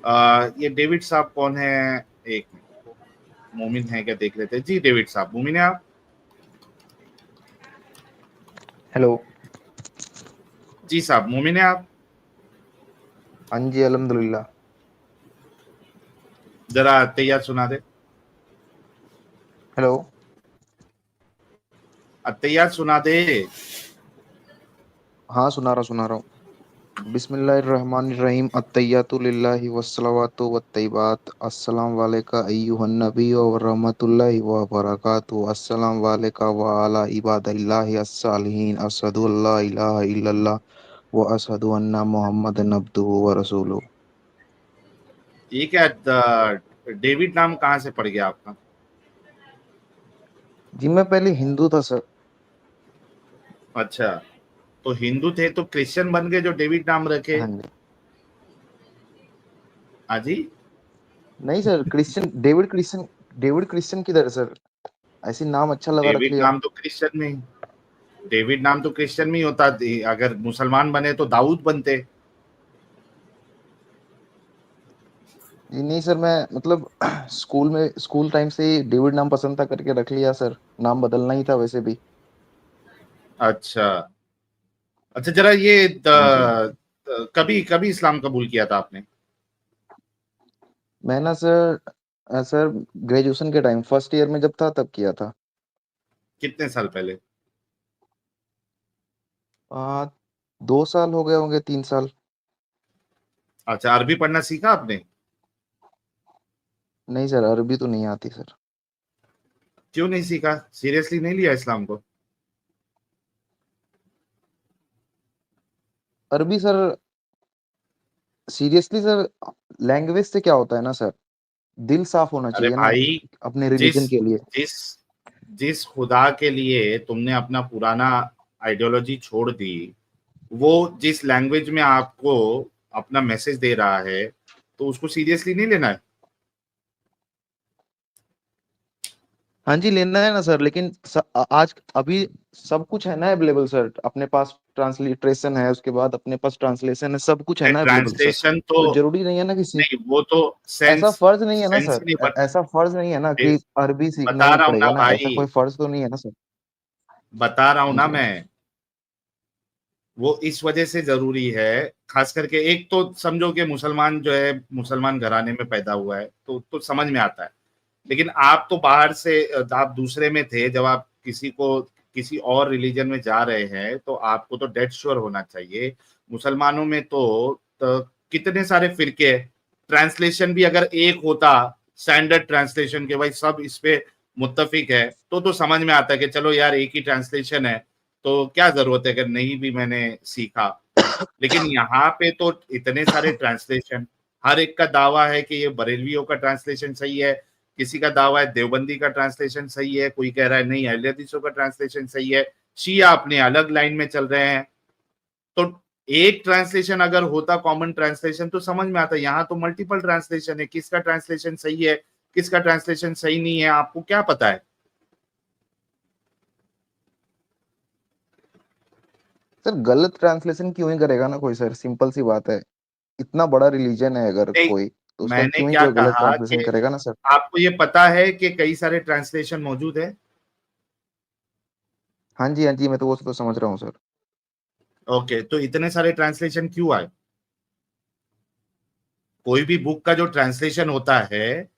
ये डेविड साहब कौन है? एक मिनट, मोमिन है क्या देख लेते हैं। जी डेविड साहब, मोमिन है आप? हेलो। जी साहब, मोमिन है आप? हाँ जी, अल्हम्दुलिल्लाह। जरा तैयार सुना दे। हेलो। तैयार सुना दे। हाँ, सुना रहा हूँ। बिस्मिल्लाहिर्रहमानिर्रहीम, अत्तहियातु लिल्लाहि वस्सलावातु वत्तय्यिबात, अस्सलाम वालेका अय्युहन नबिय्यु व रहमतुल्लाहि व बरकातुहू, अस्सलाम वालेका व अला इबादिल्लाहि अस्सालिहीन, अशहदु अल्ला इलाहा इल्लल्लाह व अशहदु अन्ना मुहम्मदन अब्दुहु व रसूलुहू। ये क्या डेविड नाम कहाँ से पड़ गया आपका? जी, मैं पहले हिंदू था सर। अच्छा, तो हिंदू थे तो क्रिश्चियन बन गए जो डेविड नाम रखे? हाँ जी। हाँ जी। नहीं सर, डेविड क्रिश्चियन किधर है सर? ऐसे नाम अच्छा लगा रख डेविड लिया। नाम तो क्रिश्चियन में डेविड नाम तो क्रिश्चियन में ही होता। अगर मुसलमान बने तो दाऊद बनते। जी नहीं सर, मैं मतलब स्कूल टाइम से ही डेविड नाम पसंद था करके रख लिया सर। नाम बदलना ही था वैसे भी। अच्छा अच्छा, जरा ये हाँ जी। कभी कभी इस्लाम कबूल किया था आपने? मैं ना सर, सर ग्रेजुएशन के टाइम फर्स्ट ईयर में जब था तब किया था। कितने साल पहले? 2 साल हो गए होंगे, 3 साल। अच्छा, अरबी पढ़ना सीखा आपने? नहीं सर, अरबी तो नहीं आती सर। क्यों नहीं सीखा? सीरियसली नहीं लिया इस्लाम को? अरबी सर, सीरियसली सर, लैंग्वेज से क्या होता है ना सर, दिल साफ होना अरे चाहिए ना भाई, अपने जिस रिलीजन के लिए। जिस जिस खुदा के लिए तुमने अपना पुराना आइडियोलॉजी छोड़ दी, वो जिस लैंग्वेज में आपको अपना मैसेज दे रहा है, तो उसको सीरियसली नहीं लेना है। हाँ जी, लेना है ना सर, लेकिन आज अभी सब कुछ है ना अवेलेबल सर, अपने पास ट्रांसलिटरेशन है, उसके बाद अपने पास ट्रांसलेशन है, सब कुछ है ना अवेलेबल सर। ट्रांसलेशन तो तो जरूरी नहीं है ना कि नहीं, वो तो ऐसा सेंस फर्ज नहीं है ना सेंस सर, ही नहीं बन ऐसा फर्ज नहीं है ना कि अरबी सीखना बता ही रहा हूँ ना पड़ेगा ना, ऐसा भाई, कोई फर्ज तो नहीं है ना सर। बता रहा हूँ हाँ ना जी। मैं। वो इस वजह से जरूरी है, खास करके एक तो समझो कि मुसलमान जो है, मुसलमान घराने में पैदा हुआ है तो समझ में आता है। लेकिन आप तो बाहर से, आप दूसरे में थे, जब आप किसी और रिलीजन में जा रहे हैं तो आपको तो डेड श्योर होना चाहिए। मुसलमानों में तो कितने सारे फिरके हैं। ट्रांसलेशन भी अगर एक होता, स्टैंडर्ड ट्रांसलेशन के भाई सब इस पे मुत्तफिक है, तो समझ में आता है कि चलो यार एक ही ट्रांसलेशन है, तो क्या जरूरत है अगर नहीं भी मैंने सीखा। लेकिन यहाँ पे तो इतने सारे ट्रांसलेशन, हर एक का दावा है कि ये बरेलवियों का ट्रांसलेशन सही है, किसी का दावा है देवबंदी का ट्रांसलेशन सही है, कोई कह रहा है नहीं अहले हदीसों का ट्रांसलेशन सही है, शिया अपने अलग लाइन में चल रहे हैं। तो एक ट्रांसलेशन अगर होता, कॉमन ट्रांसलेशन, तो समझ में आता। यहाँ तो मल्टीपल ट्रांसलेशन है, किसका ट्रांसलेशन सही है, किसका ट्रांसलेशन सही नहीं है, आपको क्या पता है? सर गलत ट्रांसलेशन क्यों ही करेगा ना कोई सर, सिंपल सी बात है। इतना बड़ा रिलीजन है अगर नहीं, कोई, तो उसका मैंने क्यों ही क्या कोई गलत कहा ट्रांसलेशन कि करेगा ना सर। आपको ये पता है कि कई सारे ट्रांसलेशन मौजूद है। हाँ जी, हाँ जी, मैं तो वो तो समझ रहा हूँ सर। ओके, तो इतने सारे ट्रांसलेशन क्यों आए? कोई भी बुक का जो ट्रांसलेशन होता है,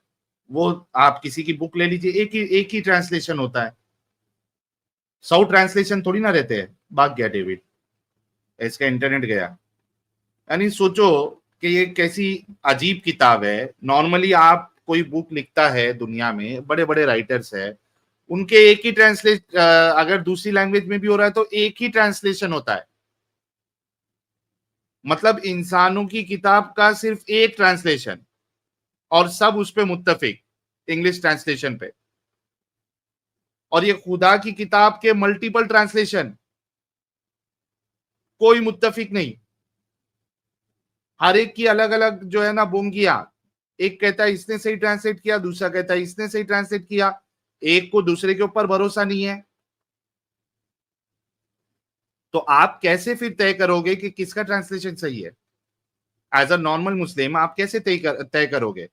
वो आप किसी की बुक ले लीजिए, एक ही ट्रांसलेशन होता है। 100 ट्रांसलेशन थोड़ी ना रहते हैं। भाग गया डेविड, इसका इंटरनेट गया। यानी सोचो कि ये कैसी अजीब किताब है। नॉर्मली आप कोई बुक लिखता है, दुनिया में बड़े बड़े राइटर्स है, उनके एक ही ट्रांसलेट, अगर दूसरी लैंग्वेज में भी हो रहा है तो एक ही ट्रांसलेशन होता है। मतलब इंसानों की किताब का सिर्फ एक ट्रांसलेशन, और सब उस पे मुत्तफिक, इंग्लिश ट्रांसलेशन पे। और ये खुदा की किताब के मल्टीपल ट्रांसलेशन, कोई मुत्तफिक नहीं। हर एक की अलग अलग जो है ना बोंगिया। एक कहता है इसने सही ट्रांसलेट किया, दूसरा कहता है इसने सही ट्रांसलेट किया। एक को दूसरे के ऊपर भरोसा नहीं है। तो आप कैसे फिर तय करोगे कि किसका ट्रांसलेशन सही है? एज अ नॉर्मल मुस्लिम आप कैसे तय करोगे?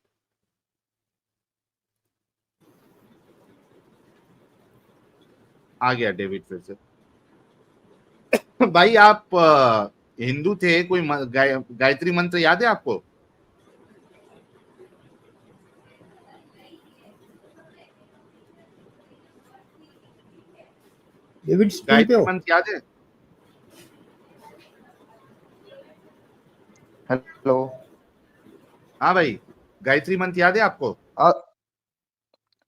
आ गया डेविड फिर से। भाई आप हिंदू थे, कोई गायत्री मंत्र याद है आपको? डेविड स्कूल पे गायत्री हो? मंत्र याद है? हेलो। हाँ भाई, गायत्री मंत्र याद है आपको?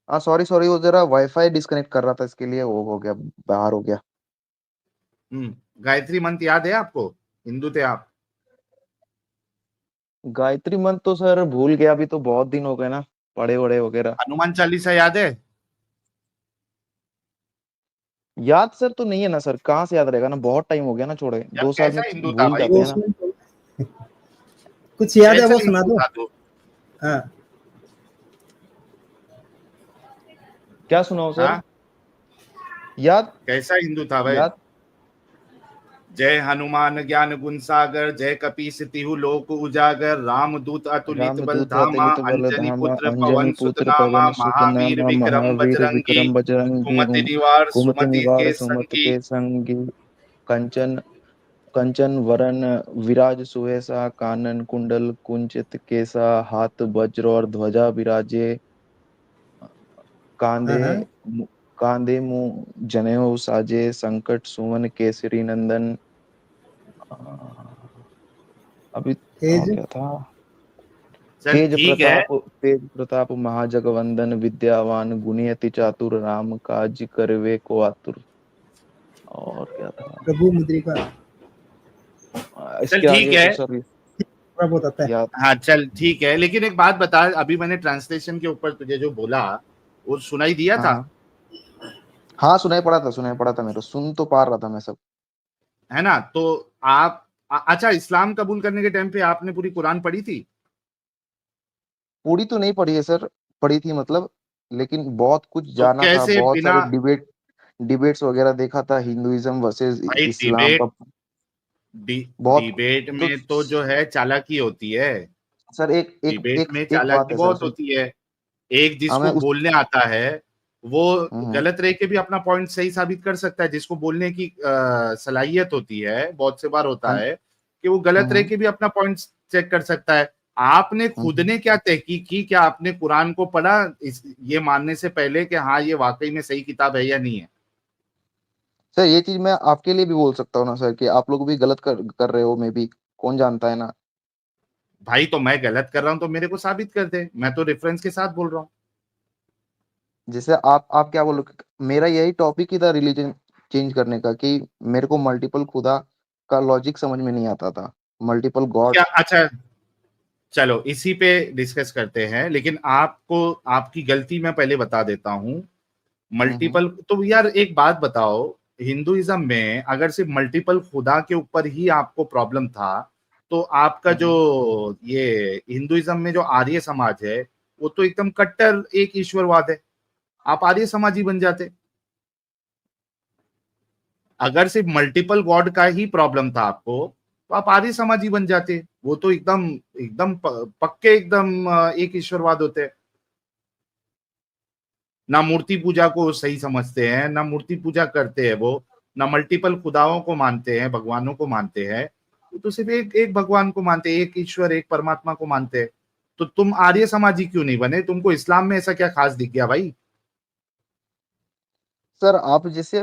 सॉरी सॉरी, वो जरा वाईफाई डिस्कनेक्ट कर रहा था, इसके लिए वो हो गया, बाहर हो गया। गायत्री मंत्र याद है आपको? हिंदू थे आप? गायत्री मंत्र तो सर भूल गया, अभी तो बहुत दिन हो गए ना, पढ़े वड़े वगैरह। हनुमान चालीसा याद है? याद सर तो नहीं है ना सर, कहाँ से याद रहेगा ना, बहुत टाइम हो गया ना छोड़े, यार 2 साल में कैसा हिंदू था भूल भाई जाते वो वो? हैं ना। उसमें कुछ याद है कैसा वो सुना हिंदू दो। था तो? हाँ, क्या सुनाओ सर? हाँ, याद। कैसा हिंदू था भाई? याद। जय हनुमान ज्ञान गुण सागर, जय कपीस तिहु लोक उजागर, रामदूत अतुलित बल रामदूत धामा, अतुलित बल अंजनी धामा, पुत्र अंजनी पवन सुत पुत्र नामा, पवन सुत महावीर नामा, विक्रम महावीर बजरंगी, विक्रम बजरंगी, कुमति निवार कुमति सुमति निवार के सुमति संगी। के संगी, कंचन कंचन वरन विराज सुवेसा, कानन कुंडल कुंचित केसा, हाथ वज्र और ध्वजा विराजे, हाँ, कांधे हाँ। कांधे मुंह जनेऊ साजे, संकट सुमन केसरी नंदन। अभी तेज। क्या था? चल ठीक है। तेज प्रताप महाजगवंदन, विद्यावान गुणी अति चातुर, राम काज करवे को आतुर। और क्या था? प्रभु मुद्रिका। चल इसके ठीक आगे है। तो सर थोड़ा बहुत आता है। याद। हाँ चल ठीक है, लेकिन एक बात बता, अभी मैंने ट्रांसलेशन के ऊपर तुझे जो बोला वो सुनाई दिया हाँ था? हाँ हाँ, सुनाई पड़ा था मेरे को, सुन तो पा रहा था मैं सब। है ना? तो आप अच्छा, इस्लाम कबूल करने के टाइम पे आपने पूरी कुरान पढ़ी थी? पूरी तो नहीं पढ़ी है सर, पढ़ी थी मतलब, लेकिन बहुत कुछ तो जाना था, कैसे बहुत बिना सारे डिबेट्स वगैरह देखा था, हिंदुइज्म वर्सेस भाई इस्लाम का। बहुत डिबेट तो में तो जो है चालाकी होती है। सर, एक एक डिबेट एक में एक बात चालाकी है सर, बहुत होती है। एक मैं जिसको उस बोलने आता है वो हम्म गलत रह के भी अपना पॉइंट सही साबित कर सकता है। जिसको बोलने की सलाहियत होती है, बहुत से बार होता हाँ है कि वो गलत रह हम्म के भी अपना पॉइंट चेक कर सकता है। आपने खुद हम्म। ने क्या तहकीक की? क्या आपने कुरान को पढ़ा ये मानने से पहले कि हाँ ये वाकई में सही किताब है या नहीं है? सर ये चीज मैं आपके लिए भी बोल सकता हूँ ना सर, कि आप लोग भी गलत कर रहे हो, मे बी, कौन जानता है ना। भाई तो मैं गलत कर रहा हूं तो मेरे को साबित कर दे, मैं तो रेफरेंस के साथ बोल रहा हूँ। जैसे आप क्या बोलो, मेरा यही टॉपिक ही था रिलीजन चेंज करने का, कि मेरे को मल्टीपल खुदा का लॉजिक समझ में नहीं आता था, मल्टीपल क्या? गॉड्स। अच्छा चलो इसी पे डिस्कस करते हैं, लेकिन आपको आपकी गलती मैं पहले बता देता हूं। हम्म मल्टीपल तो यार एक बात बताओ, हिंदुइज्म में अगर सिर्फ मल्टीपल खुदा के ऊपर ही आपको प्रॉब्लम था तो आपका जो हम्म ये हिंदुइज्म में जो आर्य समाज है वो तो एकदम कट्टर एक ईश्वरवाद है। आप आर्य समाजी बन जाते। अगर सिर्फ मल्टीपल गॉड का ही प्रॉब्लम था आपको तो आप आर्य समाजी बन जाते। वो तो एकदम एकदम पक्के एकदम एक ईश्वरवाद होते हैं। ना मूर्ति पूजा को सही समझते हैं, ना मूर्ति पूजा करते हैं वो, ना मल्टीपल खुदाओं को मानते हैं, भगवानों को मानते हैं। वो तो सिर्फ एक एक भगवान को मानते हैं, एक ईश्वर एक परमात्मा को मानते हैं। तो तुम आर्य समाजी क्यों नहीं बने? तुमको इस्लाम में ऐसा क्या खास दिख गया भाई? सर, आप जैसे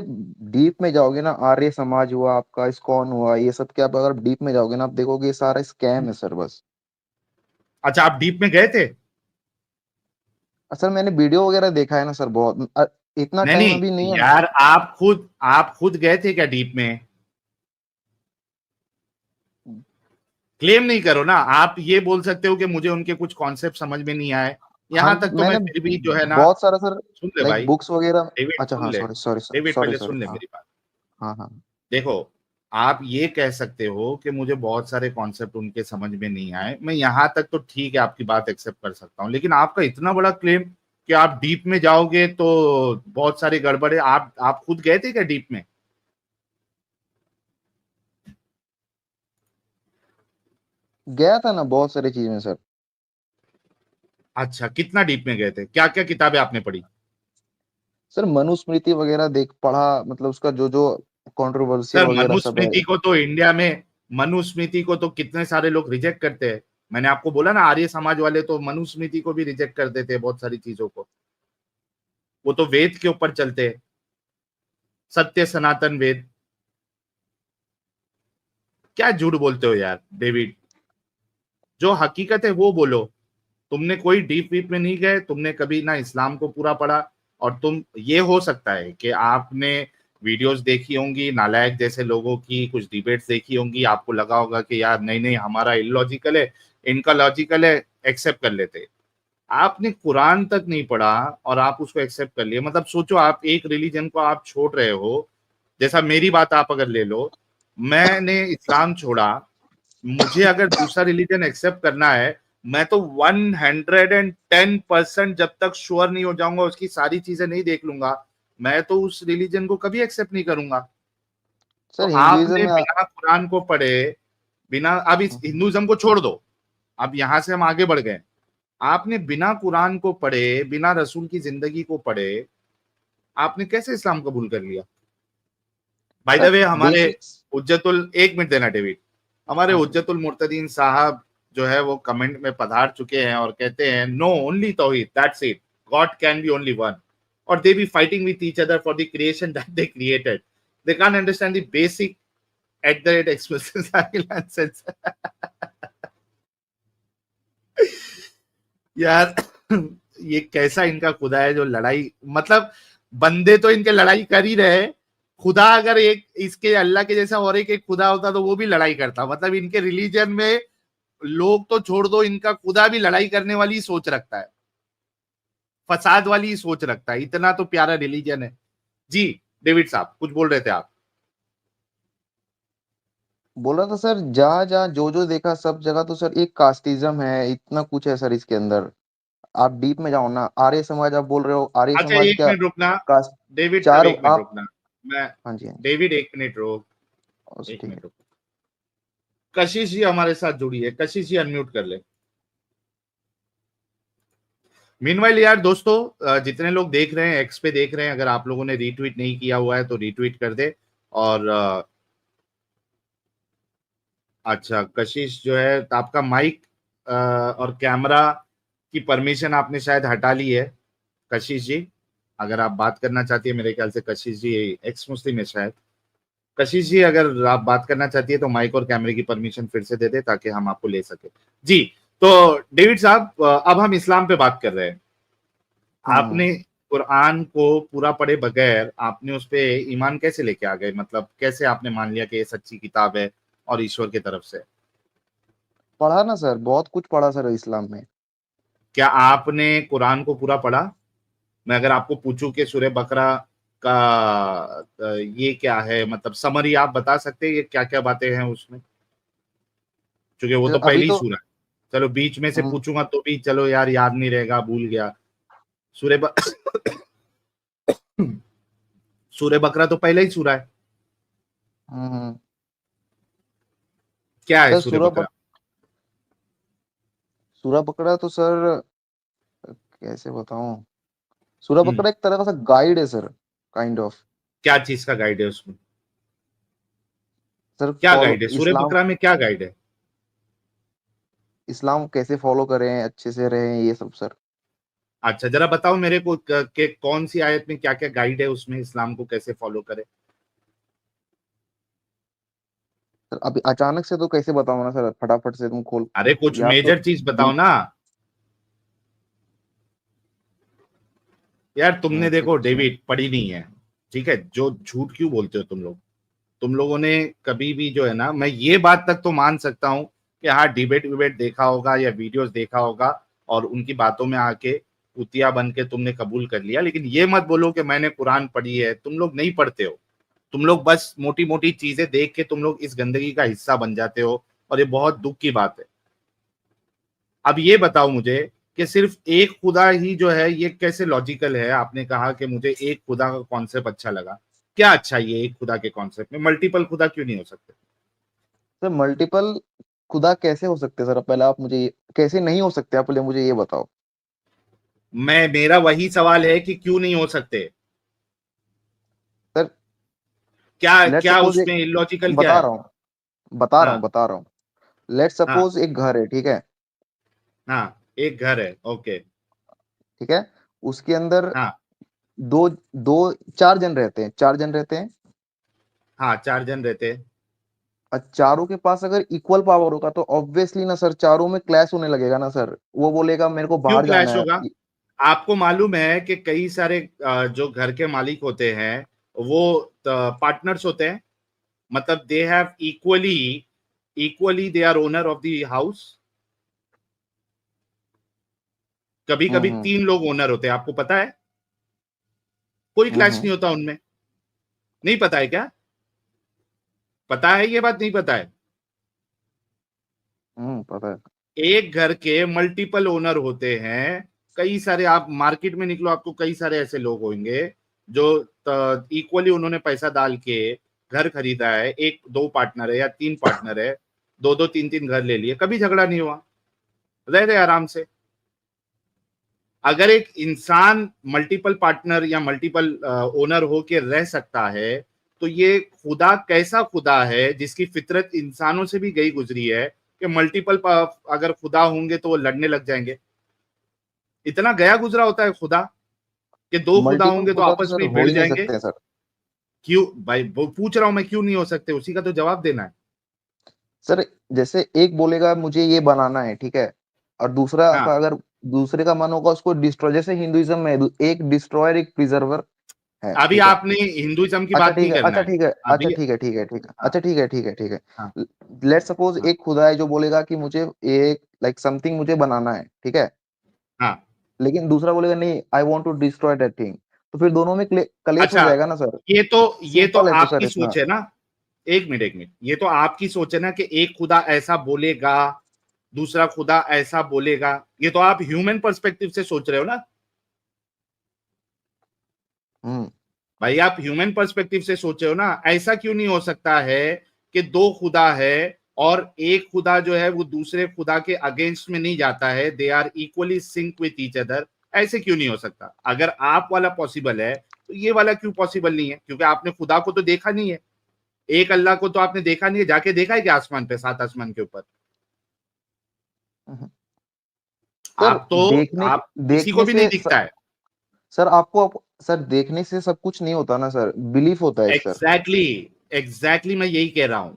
डीप में जाओगे ना, आर्य समाज हुआ आपका, इस्कॉन हुआ, ये सब क्या, आप अगर डीप में जाओगे ना, आप देखोगे ये सारा स्कैम है सर, बस। अच्छा आप डीप में गए थे? सर मैंने वीडियो वगैरह देखा है ना सर, बहुत इतना नहीं टाइम नहीं अभी नहीं है ना। यार, आप खुद गए थे क्या डीप में? क्लेम नहीं करो ना। आप ये बोल सकते हो कि मुझे उनके कुछ कॉन्सेप्ट समझ में नहीं आए। हाँ, यहां तक तो मैं मैंने फिर भी जो है ना, बहुत सारा सर, सुन ले लाइक भाई। बुक्स वगैरह। डेविड अच्छा सुन हाँ, ले। सॉरी सॉरी डेविड सॉरी पहले सॉरी, सुन ले हाँ मेरी बात। हाँ हाँ। देखो, आप ये कह सकते हो कि मुझे बहुत सारे कॉन्सेप्ट उनके समझ में नहीं आए। मैं यहां तक तो ठीक है, आपकी बात एक्सेप्ट कर सकता हूं, लेकिन आपका इतना बड़ा क्लेम कि आप डीप में जाओगे तो बहुत सारे गड़बड़े। आप खुद गए थे क्या डीप में? गया था ना बहुत सारी चीज में सर। अच्छा, कितना डीप में गए थे, क्या क्या किताबें आपने पढ़ी? सर मनुस्मृति वगैरह देख पढ़ा, मतलब उसका जो जो कंट्रोवर्शियल सर वगैरह सब है। मनुस्मृति को तो इंडिया में, मनुस्मृति को तो कितने सारे लोग रिजेक्ट करते हैं। मैंने आपको बोला ना, आर्य समाज वाले तो मनुस्मृति को भी रिजेक्ट कर देते हैं, बहुत सारी चीजों को। वो तो वेद के ऊपर चलते हैं, सत्य सनातन वेद। क्या झूठ बोलते हो यार डेविड, जो हकीकत है वो बोलो। तुमने कोई डीप वीप में नहीं गए, तुमने कभी ना इस्लाम को पूरा पढ़ा। और तुम, ये हो सकता है कि आपने वीडियोस देखी होंगी नालायक जैसे लोगों की, कुछ डिबेट्स देखी होंगी, आपको लगा होगा कि यार नहीं नहीं हमारा इलॉजिकल है, इनका लॉजिकल है, एक्सेप्ट कर लेते। आपने कुरान तक नहीं पढ़ा और आप उसको एक्सेप्ट कर लिए। मतलब सोचो, आप एक रिलीजन को आप छोड़ रहे हो। जैसा मेरी बात आप अगर ले लो, मैंने इस्लाम छोड़ा, मुझे अगर दूसरा रिलीजन एक्सेप्ट करना है, मैं तो 110% जब तक श्योर नहीं हो जाऊंगा, उसकी सारी चीजें नहीं देख लूंगा, मैं तो उस रिलीजन को कभी एक्सेप्ट नहीं करूंगा। तो सर हिंदुइज्म आपने में बिना कुरान को पढ़े, बिना, अब इस हिंदुइज्म को छोड़ दो, अब यहां से हम आगे बढ़ गए। आपने बिना कुरान को पढ़े, बिना रसूल की जिंदगी को पढ़े, आपने कैसे इस्लाम कबूल कर लिया? बाय द सर वे, हमारे बेसिक्स। उज्जतुल, एक मिनट देना डेविड, हमारे हाँ सर। उज्जतुल मुर्तदीन साहब जो है वो कमेंट में पधार चुके हैं और कहते हैं नो ओनली तौहीद, that's it, God can be only one, और they be fighting with each other for the creation that they created, they can't understand the basic at the rate expression. यार ये कैसा इनका खुदा है जो लड़ाई, मतलब बंदे तो इनके लड़ाई कर ही रहे हैं, खुदा अगर एक इसके अल्लाह के जैसा और एक खुदा होता तो वो भी लड़ाई करता। मतलब इनके रिलीजन में लोग तो छोड़ दो, इनका खुदा भी लड़ाई करने वाली सोच रखता है, फसाद वाली सोच रखता है। इतना तो प्यारा रिलीजन है। जी डेविड साहब कुछ बोल रहे थे आप? बोल रहा था सर, जहाँ जहाँ जो जो देखा सब जगह तो सर एक कास्टिज्म है, इतना कुछ है सर इसके अंदर। आप डीप में जाओ ना, आर्य समाज आप बोल रहे हो, आर्य अच्छा समाज एक क्या मिनट रुकना, कास्ट? डेविड साहब चार एक मिनट आप। रुकना, मैं, हाँ जी हाँ जी। डेविड एक मिनट रुक, एक ठीक है। मिनट रुक। कशिश जी हमारे साथ जुड़ी है, कशिश जी अनम्यूट कर ले। मीनवाइल यार दोस्तों, जितने लोग देख रहे हैं, एक्स पे देख रहे हैं, अगर आप लोगों ने रीट्वीट नहीं किया हुआ है तो रीट्वीट कर दे। और अच्छा कशिश जो है, तो आपका माइक और कैमरा की परमिशन आपने शायद हटा ली है कशिश जी। अगर आप बात करना चाहती है, मेरे ख्याल से कशिश जी एक्स मुस्लिम है शायद। कशिश जी अगर आप बात करना चाहती है तो माइक और कैमरे की परमिशन फिर से दे दे ताकि हम आपको ले सके। जी, तो डेविड साहब, अब हम इस्लाम पे बात कर रहे हैं। हम्म। आपने कुरान को पूरा पढ़े बगैर आपने उस पे ईमान कैसे लेके आ गए? मतलब कैसे आपने मान लिया कि ये सच्ची किताब है और ईश्वर की तरफ से? पढ़ा ना सर, बहुत कुछ पढ़ा सर इस्लाम में। क्या आपने कुरान को पूरा पढ़ा? मैं अगर आपको पूछूं कि सूरह बकरा का ये क्या है, मतलब समरी आप बता सकते हैं ये क्या क्या बातें हैं उसमें? क्योंकि वो सर तो अभी पहली ही तो। सूरह है। चलो बीच में से हम्म। पूछूंगा तो भी चलो यार, याद नहीं रहेगा, भूल गया। सूरह ब... सूरह बकरा तो पहला ही सूरह है। हम्म। क्या है सर सूरह बकरा? सूरह बकरा तो सर कैसे बताऊं। सूरह हम्म, बकरा एक तरह का सा गाइड है सर, काइंड ऑफ। क्या चीज का गाइड है उसमें? सर क्या फॉलो गाइड है सूरह इस्लाम। बकरा में, क्या गाइड है? इस्लाम कैसे फॉलो करें, अच्छे से रहें, ये सब सर। अच्छा जरा बताओ मेरे को कि कौन सी आयत में क्या क्या गाइड है उसमें, इस्लाम को कैसे फॉलो करे? सर अभी अचानक से तो कैसे बताऊं ना सर, फटाफट से तुम खोल। अरे कुछ या तो मेजर चीज बताओ दिन। ना। यार तुमने अच्छा देखो अच्छा। डेविड पढ़ी नहीं है, ठीक है, जो झूठ क्यों बोलते हो तुम लोग? तुम लोगों ने कभी भी जो है ना, मैं ये बात तक तो मान सकता हूँ कि हाँ डिबेट विबेट देखा होगा या वीडियोस देखा होगा और उनकी बातों में आके कुतिया बन के तुमने कबूल कर लिया, लेकिन ये मत बोलो कि मैंने कुरान पढ़ी है। तुम लोग नहीं पढ़ते हो, तुम लोग बस मोटी मोटी चीजें देख के तुम लोग इस गंदगी का हिस्सा बन जाते हो, और ये बहुत दुख की बात है। अब ये बताओ मुझे कि सिर्फ एक खुदा ही जो है ये कैसे लॉजिकल है? आपने कहा कि मुझे एक खुदा का कॉन्सेप्ट अच्छा लगा, क्या अच्छा ये एक खुदा के कॉन्सेप्ट में मल्टीपल खुदा क्यों नहीं हो सकते? सर मल्टीपल खुदा कैसे हो सकते हैं सर? पहले आप मुझे कैसे नहीं हो सकते, आप पहले मुझे ये बताओ। मेरा वही सवाल है कि क्यों नहीं हो सकते? सर क्या लेट क्या सपोज एक उसमें इलॉजिकल क्या बता है? रहा हूँ बता रहा हूँ हाँ बता रहा हूँ लेट हाँ सपोज एक घर है, ठीक है? हाँ, एक घर है, ओके। ठीक है, उसके अंदर हाँ दो दो चार जन रहते हैं, चार जन रहते हैं। हाँ, 4 जन रहते हैं। और चारों के पास अगर इक्वल पावर होगा तो ऑब्वियसली ना सर, चारों में क्लैश होने लगेगा ना सर। वो बोलेगा मेरे को क्यों बाहर जाना क्लैश है। होगा? आपको मालूम है कि कई सारे जो घर के मालिक होते हैं वो पार्टनर्स होते हैं, मतलब they have equally they are owner of the house. कभी कभी हम्म 3 लोग ओनर होते हैं, आपको पता है? कोई क्लैश हम्म नहीं होता उनमें। नहीं पता है क्या? पता है, ये बात नहीं पता है? पता है। एक घर के मल्टीपल ओनर होते हैं। कई सारे, आप मार्केट में निकलो, आपको कई सारे ऐसे लोग होंगे जो इक्वली उन्होंने पैसा डाल के घर खरीदा है। एक दो पार्टनर है या 3 पार्टनर है, दो दो तीन तीन घर ले लिए, कभी झगड़ा नहीं हुआ, रह रहे आराम से। अगर एक इंसान मल्टीपल पार्टनर या मल्टीपल ओनर हो के रह सकता है, तो ये खुदा कैसा खुदा है जिसकी फितरत इंसानों से भी गई गुजरी है कि मल्टीपल अगर खुदा होंगे तो वो लड़ने लग जाएंगे। इतना गया गुजरा होता है खुदा कि 2 खुदा मल्टीपल होंगे तो खुदा तो आपस सर में ही हो भिड़ ही नहीं जाएंगे। सकते सर। क्यों भाई, वो पूछ रहा हूं मैं, क्यों नहीं हो सकते? उसी का तो जवाब देना है। सर जैसे एक बोलेगा मुझे ये बनाना है, ठीक है, और दूसरा हाँ, का अगर दूसरे का मन होगा उसको डिस्ट्रॉय, जैसे हिंदुइज्म में एक डिस्ट्रॉयर एक प्रिजर्वर है, अभी ठीक है। आपने हिंदुइज्म की अच्छा बात ठीक नहीं है, करना अच्छा है ठीक है, अच्छा अभी। ठीक है, ठीक है, ठीक है, हाँ अच्छा ठीक है, ठीक है, ठीक है। हाँ लेट सपोज हाँ एक खुदा है जो बोलेगा कि मुझे एक लाइक समथिंग मुझे बनाना है, ठीक है, हाँ। लेकिन दूसरा बोलेगा नहीं I want to destroy that thing, तो फिर दोनों में कलेश हो अच्छा, जाएगा ना सर। ये तो सिंपल है तो आपकी सर इतना। सोच है ना। एक मिनट, ये तो आपकी सोच है ना कि एक खुदा ऐसा बोलेगा, दूसरा खुदा ऐसा बोलेगा। ये तो आप ह्यूमन पर्सपेक्टिव से सोच रहे हो ना हम्म भाई, आप ह्यूमन पर्सपेक्टिव से सोच रहे हो ना। ऐसा क्यों नहीं हो सकता है कि 2 खुदा है और एक खुदा जो है वो दूसरे खुदा के अगेंस्ट में नहीं जाता है, they are equally sync with each other? ऐसे क्यों नहीं हो सकता? अगर आप वाला पॉसिबल है तो ये वाला क्यों पॉसिबल नहीं है? क्योंकि आपने खुदा को तो देखा नहीं है। एक अल्लाह को तो आपने देखा नहीं है, जाके देखा है कि आसमान पे, 7 आसमान के ऊपर? हम्म। सर आप तो, देखने आप किसी को देखने भी नहीं से दिखता है। सर आपको सर देखने से सब कुछ नहीं होता ना सर, बिलीफ होता है सर। एग्जैक्टली, एग्जैक्टली, मैं यही कह रहा हूं।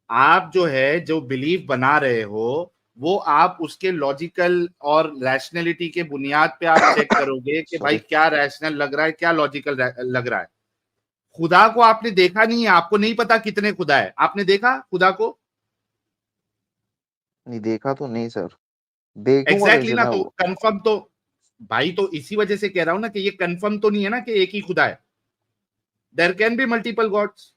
आप जो है जो बिलीफ बना रहे हो, वो आप उसके लॉजिकल और रैशनैलिटी के बुनियाद पे आप चेक करोगे कि भाई सॉरी। क्या रैशनल लग रहा है, क्या लॉजिकल लग रहा है। खुदा को आपने देखा नहीं है, आपको नहीं पता कितने खुदा है। आपने देखा खुदा को? नहीं देखा तो नहीं सर, देखूंगा एग्जैक्टली कैसे ना, मैं तो वो। कंफर्म तो, भाई तो इसी वजह से कह रहा हूं ना कि ये कंफर्म तो नहीं है ना कि एक ही खुदा है। There can be multiple gods.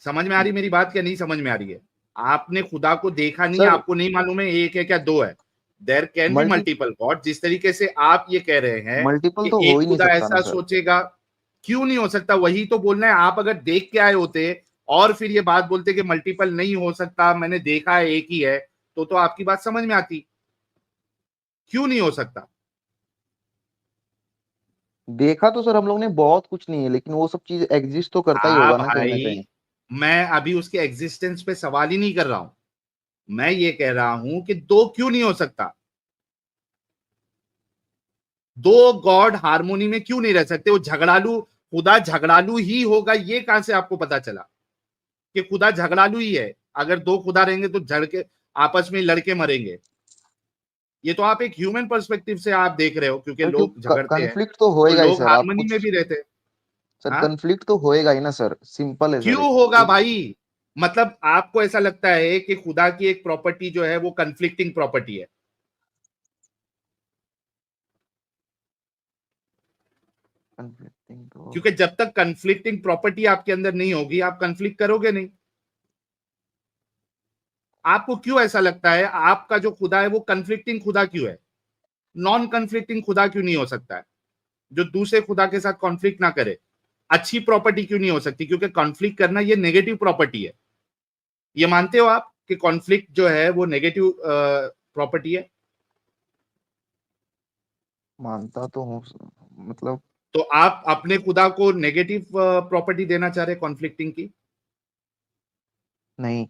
समझ में आ रही मेरी बात, क्या नहीं समझ में आ रही है? आपने खुदा को देखा नहीं है, सर आपको नहीं मालूम है एक है क्या दो है। There can be multi multiple god. जिस तरीके से आप ये कह रहे हैं मल्टीपल कि तो हो एक ही नहीं खुदा सकता ना ऐसा सर। सोचेगा, क्यों नहीं हो सकता? वही तो बोलना है। आप अगर देख के आए होते और फिर ये बात बोलते कि मल्टीपल नहीं हो सकता, मैंने देखा है एक ही है, तो आपकी बात समझ में आती। क्यों नहीं हो सकता? देखा तो सर हम लोग ने बहुत कुछ नहीं है, लेकिन वो सब चीज एग्जिस्ट तो करता ही हाँ होगा ना भाई, कहीं। मैं अभी उसके एग्जिस्टेंस पे सवाल ही नहीं कर रहा हूं। मैं ये कह रहा हूं कि दो क्यों नहीं हो सकता? दो गॉड हारमोनी में क्यों नहीं रह सकते? वो झगड़ालू खुदा झगड़ालू ही होगा, ये कहां से आपको पता चला कि खुदा झगड़ालू ही है? अगर दो खुदा रहेंगे तो झड़ के आपस में लड़के मरेंगे। ये तो आप एक ह्यूमन पर्सपेक्टिव से आप देख रहे हो, क्योंकि सर क्यों लोग झगड़ते हैं कंफ्लिक्ट तो तो होएगा ही लोग सर, आप हारमोनी में कुछ। भी रहते हैं। सर हाँ, कंफ्लिक्ट तो होएगा ही ना सर, सिंपल है सर। क्यों होगा भाई? मतलब आपको ऐसा लगता है कि खुदा की एक प्रॉपर्टी जो है वो कंफ्लिक्टिंग प्रॉपर्टी है? कंफ्लिक्टिंग तो क्योंकि जब तक कंफ्लिक्टिंग प्रॉपर्टी आपके अंदर नहीं होगी, आप कंफ्लिक्ट करोगे नहीं। आपको क्यों ऐसा लगता है आपका जो खुदा है वो कंफ्लिक्टिंग खुदा क्यों है? नॉन कंफ्लिक्टिंग खुदा क्यों नहीं हो सकता है, जो दूसरे खुदा के साथ कॉन्फ्लिक्ट ना करे? अच्छी प्रॉपर्टी क्यों नहीं हो सकती? क्योंकि कॉन्फ्लिक्ट करना ये नेगेटिव प्रॉपर्टी है। ये मानते हो आप कि कॉन्फ्लिक्ट जो है वो नेगेटिव प्रॉपर्टी है? मानता तो हूँ, मतलब तो आप अपने खुदा को नेगेटिव प्रॉपर्टी देना चाह रहे हैं कॉन्फ्लिक्टिंग की? नहीं।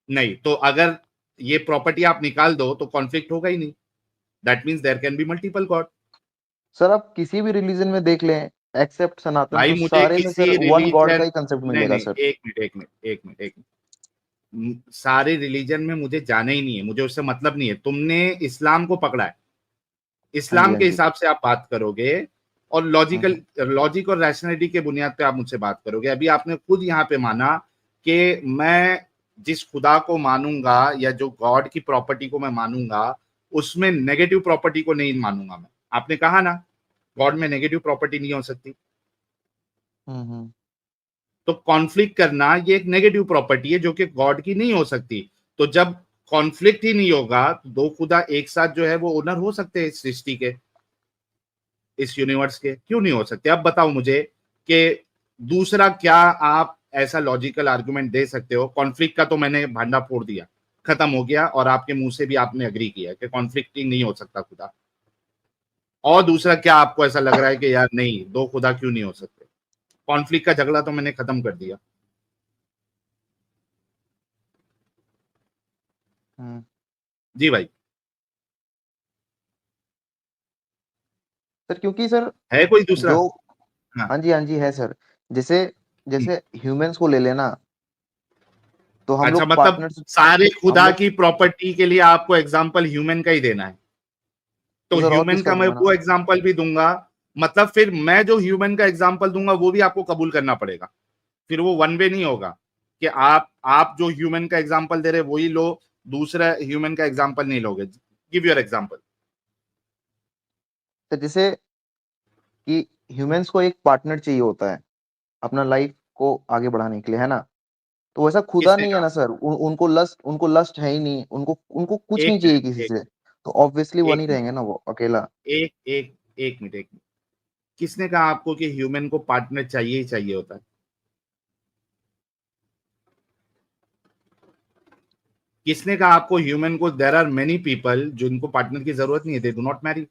नहीं, तो अगर ये प्रॉपर्टी आप निकाल दो तो कॉन्फ्लिक्ट होगा ही नहीं। That means there can be multiple god. Sir आप किसी भी रिलीजन में देख लें एक्सेप्ट सनातन, भाई तो मुझे सारे में किसी सर वन गॉड रिलीजन, का ही कंसेप्ट नहीं मिलेगा नहीं, सर। एक मिनट, सारे रिलीजन में मुझे जाना ही नहीं है, मुझे उससे मतलब नहीं है। तुमने इस्लाम को पकड़ा है, हाँ जी, इस्लाम हाँ के जी। हिसाब से आप बात करोगे और हम्म, लॉजिक और रैशनैलिटी के बुनियाद पे आप मुझसे बात करोगे। अभी आपने खुद यहाँ पे माना कि मैं जिस खुदा को मानूंगा या जो गॉड की प्रॉपर्टी को मैं मानूंगा उसमें नेगेटिव प्रॉपर्टी को नहीं मानूंगा मैं। आपने कहा ना गॉड में नेगेटिव प्रॉपर्टी नहीं हो सकती। हम्म। तो कॉन्फ्लिक्ट करना ये एक नेगेटिव प्रॉपर्टी है जो कि गॉड की नहीं हो सकती। तो जब कॉन्फ्लिक्ट ही नहीं होगा तो दो खुदा एक साथ जो है वो ओनर हो सकते हैं इस सृष्टि के, इस यूनिवर्स के, क्यों नहीं हो सकते? अब बताओ मुझे कि दूसरा क्या आप ऐसा लॉजिकल आर्गुमेंट दे सकते हो? कॉन्फ्लिक्ट का तो मैंने भांडा फोड़ दिया, खत्म हो गया, और आपके मुंह से भी आपने अग्री किया कि कॉन्फ्लिक्टिंग नहीं हो सकता खुदा। और दूसरा क्या आपको ऐसा लग रहा है कि यार नहीं दो खुदा क्यों नहीं हो सकते? कॉन्फ्लिक्ट का झगड़ा तो मैंने खत्म कर दिया। हम्म। जी भाई, सर क्योंकि सर है कोई दूसरा? जो, हाँ। हाँ जी, हाँ जी, है सर। जैसे जैसे ह्यूमंस को ले लेना, तो हम अच्छा, लोग मतलब पार्टनर्स, सारे हम खुदा लोग की प्रॉपर्टी के लिए आपको एग्जांपल ह्यूमन का ही देना है? तो तो सर और ह्यूमन किसका का मैं दूंगा ना। वो एग्जांपल भी दूंगा, मतलब फिर मैं जो ह्यूमन का एग्जांपल दूंगा वो भी आपको कबूल करना पड़ेगा। फिर वो वन वे नहीं होगा कि आप जो ह्यूमन का एग्जांपल दे रहे वही लो, दूसरा ह्यूमन का एग्जांपल नहीं लोगे। Give your example. तो जैसे कि ह्यूमंस को एक पार्टनर चाहिए होता है अपना लाइफ को आगे बढ़ाने के लिए, है ना। तो वैसा खुदा किसने नहीं है कहा? ना सर, उनको लस्ट है ही नहीं, उनको उनको कुछ एक नहीं चाहिए मिनट, किसी एक से। तो ऑब्वियसली वन एक ही मिनट, रहेंगे ना वो अकेला। एक एक एक मिनट, किसने कहा आपको कि ह्यूमन को पार्टनर चाहिए ही चाहिए होता है? किसने कहा आपको ह्यूमन को? देयर आर मेनी पीपल जिनको पार्टनर की जरूरत नहीं है, दे डू नॉट मैरी।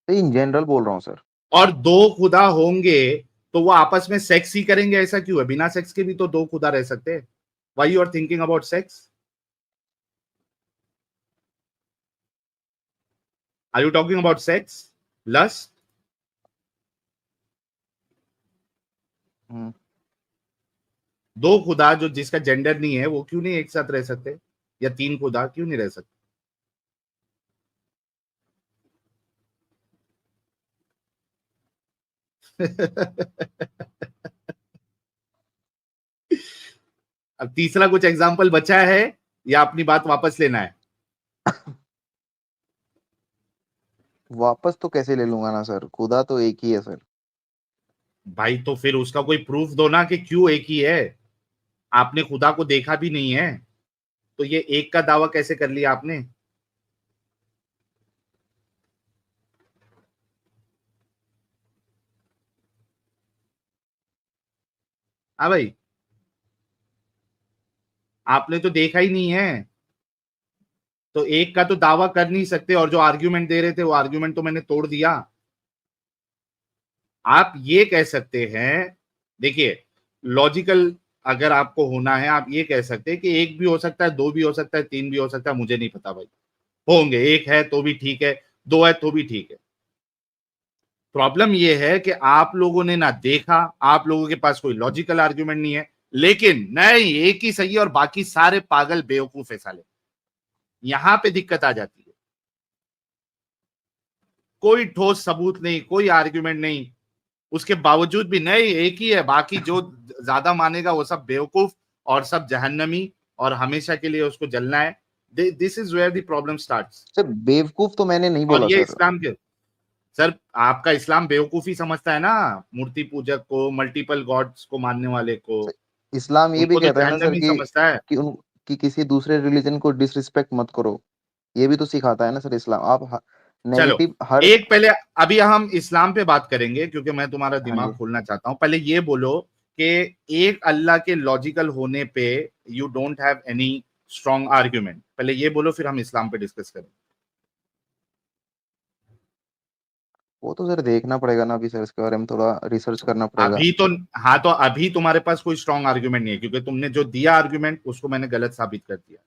तो इन जनरल बोल रहा हूँ सर। और दो खुदा होंगे तो वो आपस में सेक्स ही करेंगे, ऐसा क्यों है? बिना सेक्स के भी तो दो खुदा रह सकते हैं। Why you are thinking about sex? Are you talking about sex, lust? Hmm. दो खुदा जो जिसका जेंडर नहीं है वो क्यों नहीं एक साथ रह सकते? या तीन खुदा क्यों नहीं रह सकते? अब तीसरा कुछ एग्जाम्पल बचा है या अपनी बात वापस लेना है? वापस तो कैसे ले लूंगा ना सर, खुदा तो एक ही है सर। भाई तो फिर उसका कोई प्रूफ दो ना कि क्यों एक ही है। आपने खुदा को देखा भी नहीं है तो ये एक का दावा कैसे कर लिया आपने? हाँ भाई, आपने तो देखा ही नहीं है तो एक का तो दावा कर नहीं सकते। और जो आर्ग्यूमेंट दे रहे थे वो आर्ग्यूमेंट तो मैंने तोड़ दिया। आप ये कह सकते हैं, देखिए लॉजिकल अगर आपको होना है आप ये कह सकते हैं कि एक भी हो सकता है, दो भी हो सकता है, तीन भी हो सकता है, मुझे नहीं पता भाई। होंगे, एक है तो भी ठीक है, दो है तो भी ठीक है। प्रॉब्लम ये है कि आप लोगों ने ना देखा, आप लोगों के पास कोई लॉजिकल आर्ग्यूमेंट नहीं है। लेकिन नहीं, एक ही सही है और बाकी सारे पागल बेवकूफ है साले। यहां पे दिक्कत आ जाती है। कोई ठोस सबूत नहीं, कोई आर्ग्यूमेंट नहीं, उसके बावजूद भी नहीं एक ही है, बाकी जो ज्यादा मानेगा वो सब बेवकूफ और सब जहन्नमी और हमेशा के लिए उसको जलना है। This is where the problem starts. Sir बेवकूफ तो मैंने नहीं और बोला ये सर। इस्लाम के, सर आपका इस्लाम बेवकूफी समझता है ना, मूर्ति पूजक को, मल्टीपल गॉड्स को मानने वाले को, सर, इस्लाम ये भी उनको तो कहता है ना सर जहन्नमी समझता है। कि किसी दूसरे रिलीजन को डिसरिस्पेक्ट मत करो। ये भी तो सिखाता है ना सर इस्लाम। आप चलो नेगेटिव हर। एक पहले, अभी हम इस्लाम पे बात करेंगे क्योंकि मैं तुम्हारा हाँ दिमाग जी। खोलना चाहता हूं। पहले ये बोलो कि एक अल्लाह के लॉजिकल होने पे you don't have any strong argument, पहले ये बोलो फिर हम इस्लाम पे डिस्कस करें। वो तो सर देखना पड़ेगा ना, अभी सर इसके बारे में थोड़ा रिसर्च करना पड़ेगा। अभी तो, हाँ तो अभी तुम्हारे पास कोई स्ट्रॉन्ग आर्ग्यूमेंट नहीं है क्योंकि तुमने जो दिया आर्ग्यूमेंट उसको मैंने गलत साबित कर दिया।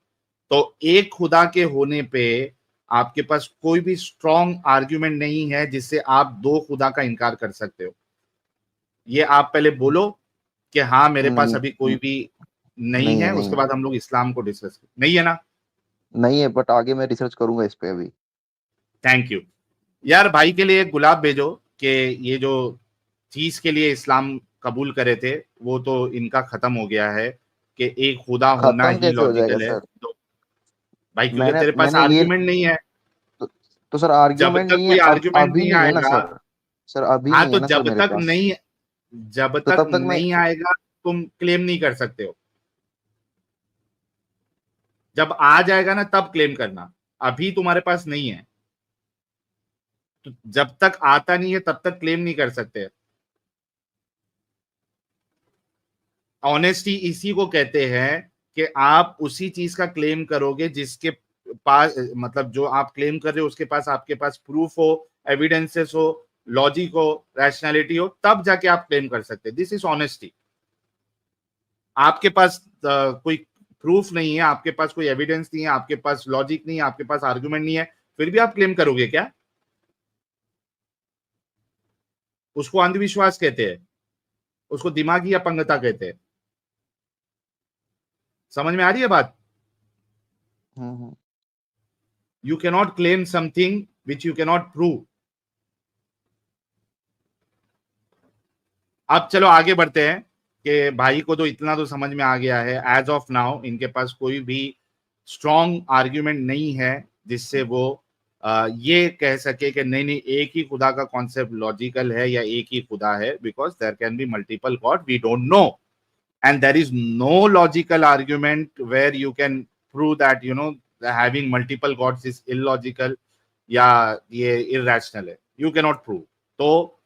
तो एक खुदा के होने पे आपके पास कोई भी स्ट्रॉन्ग आर्ग्यूमेंट नहीं है जिससे आप दो खुदा का इनकार कर सकते हो। ये आप पहले बोलो कि हाँ मेरे पास नहीं, अभी कोई भी नहीं नहीं है, है, नहीं उसके है, बाद हम लोग इस्लाम को डिस्कस करें। नहीं है ना? नहीं है, बट आगे मैं रिसर्च करूंगा इस पे अभी। थैंक यू यार। भाई के लिए एक गुलाब भेजो कि ये जो चीज के लिए इस्लाम कबूल करे थे वो तो इनका खत्म हो गया है, कि एक खुदा होना खत्म ही कैसे हो जाएगा लॉजिकल है। सर? तो भाई क्योंकि मैंने तेरे पास मैंने ये आर्ग्यूमेंट नहीं है। तो, तो सर जब आर्ग्यूमेंट तक नहीं है, कोई अब आर्ग्यूमेंट अभी नहीं नहीं है ना आएगा, सर। सर अभी हाँ नहीं तो है ना सर मेरे पास। जब तो तक तब तक मैं। नहीं आएगा तुम क्लेम नहीं कर सकते हो। जब आ जाएगा ना तब क्लेम करना, अभी तुम्हारे पास नहीं है। तो जब तक आता नहीं है तब तक क्लेम नहीं कर सकते। ऑनेस्टी इसी को कहते हैं कि आप उसी चीज का क्लेम करोगे जिसके पास, मतलब जो आप क्लेम कर रहे हो उसके पास, आपके पास प्रूफ हो, एविडेंसेस हो, लॉजिक हो, रैशनैलिटी हो, तब जाके आप क्लेम कर सकते हैं। This is honesty. आपके पास कोई प्रूफ नहीं है, आपके पास कोई एविडेंस नहीं है, आपके पास लॉजिक नहीं है, आपके पास आर्गुमेंट नहीं है, फिर भी आप क्लेम करोगे क्या? उसको अंधविश्वास कहते हैं, उसको दिमागी अपंगता कहते हैं। समझ में आ रही है बात? Hmm. You cannot claim something which you cannot prove. अब चलो आगे बढ़ते हैं कि भाई को तो इतना तो समझ में आ गया है, एज ऑफ नाउ इनके पास कोई भी स्ट्रॉन्ग आर्ग्यूमेंट नहीं है जिससे वो ये कह सके कि नहीं नहीं एक ही खुदा का कॉन्सेप्ट लॉजिकल है या एक ही खुदा है, because there can be multiple god, we don't know, and there is no logical argument where you can prove that having multiple gods is illogical या ये इरैशनल है। यू कैनॉट प्रूव, तो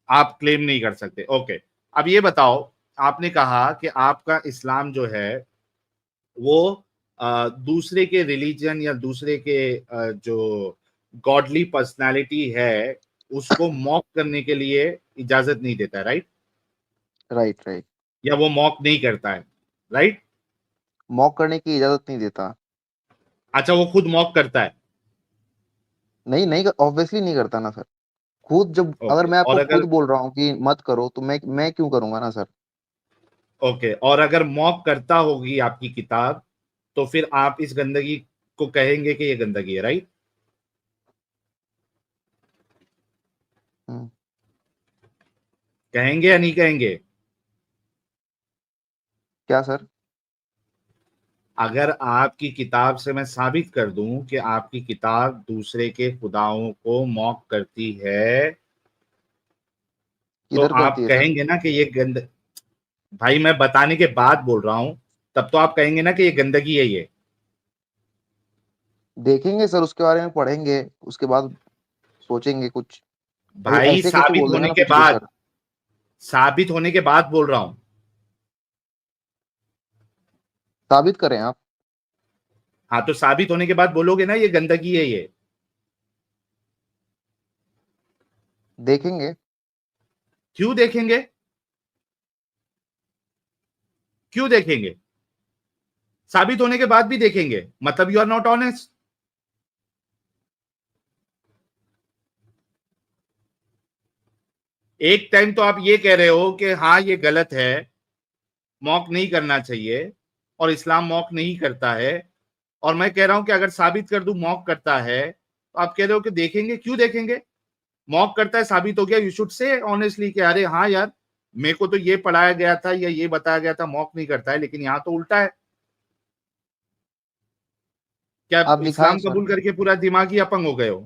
आप क्लेम नहीं कर सकते। ओके, अब ये बताओ, आपने कहा कि आपका इस्लाम जो है वो दूसरे के रिलीजन या दूसरे के जो गॉडली पर्सनालिटी है उसको मॉक करने के लिए इजाजत नहीं देता, राइट? Right, right. या वो मॉक नहीं करता है, राइट? मॉक करने की इजाजत नहीं देता। अच्छा, वो खुद मॉक करता है? नहीं, नहीं, ऑब्वियसली नहीं करता ना सर। खुद जब अगर ओके, मैं और आपको अगर, खुद बोल रहा हूँ कि मत करो, तो मैं क्यों करूंगा ना सर। ओके, और अगर मॉक करता होगी आपकी किताब तो फिर आप इस गंदगी को कहेंगे कि ये गंदगी है, राइट? हम्म। कहेंगे या नहीं कहेंगे? क्या सर? अगर आपकी किताब से मैं साबित कर दूं कि आपकी किताब दूसरे के खुदाओं को मॉक करती है तो किधर करती आप है सर? कहेंगे ना कि ये गंद, भाई मैं बताने के बाद बोल रहा हूं, तब तो आप कहेंगे ना कि ये गंदगी है ये। देखेंगे सर, उसके बारे में पढ़ेंगे, उसके बाद सोचेंगे कुछ। अभी भाई ऐसे कैसे साबित बोल देंगे होने ना के कुछ भी बाद, सर। साबित होने के बाद बोल रहा हूं। साबित करें आप। हाँ तो साबित होने के बाद बोलोगे ना ये गंदगी है ये। देखेंगे। क्यों देखेंगे? क्यों देखेंगे? साबित होने के बाद भी देखेंगे, मतलब यू आर नॉट ऑनेस्ट। एक टाइम तो आप ये कह रहे हो कि हाँ ये गलत है, मॉक नहीं करना चाहिए, और इस्लाम मॉक नहीं करता है, और मैं कह रहा हूं कि अगर साबित कर दूं मॉक करता है, तो आप कह रहे हो कि देखेंगे। क्यों देखेंगे? मॉक करता है, साबित हो गया, यू शुड से ऑनेस्टली कि अरे हाँ यार मेरे को तो ये पढ़ाया गया था या ये बताया गया था मॉक नहीं करता है, लेकिन यहाँ तो उल्टा है। क्या आप दिखाएं इस्लाम सर। कबूल करके पूरा दिमागी अपंग हो गए हो?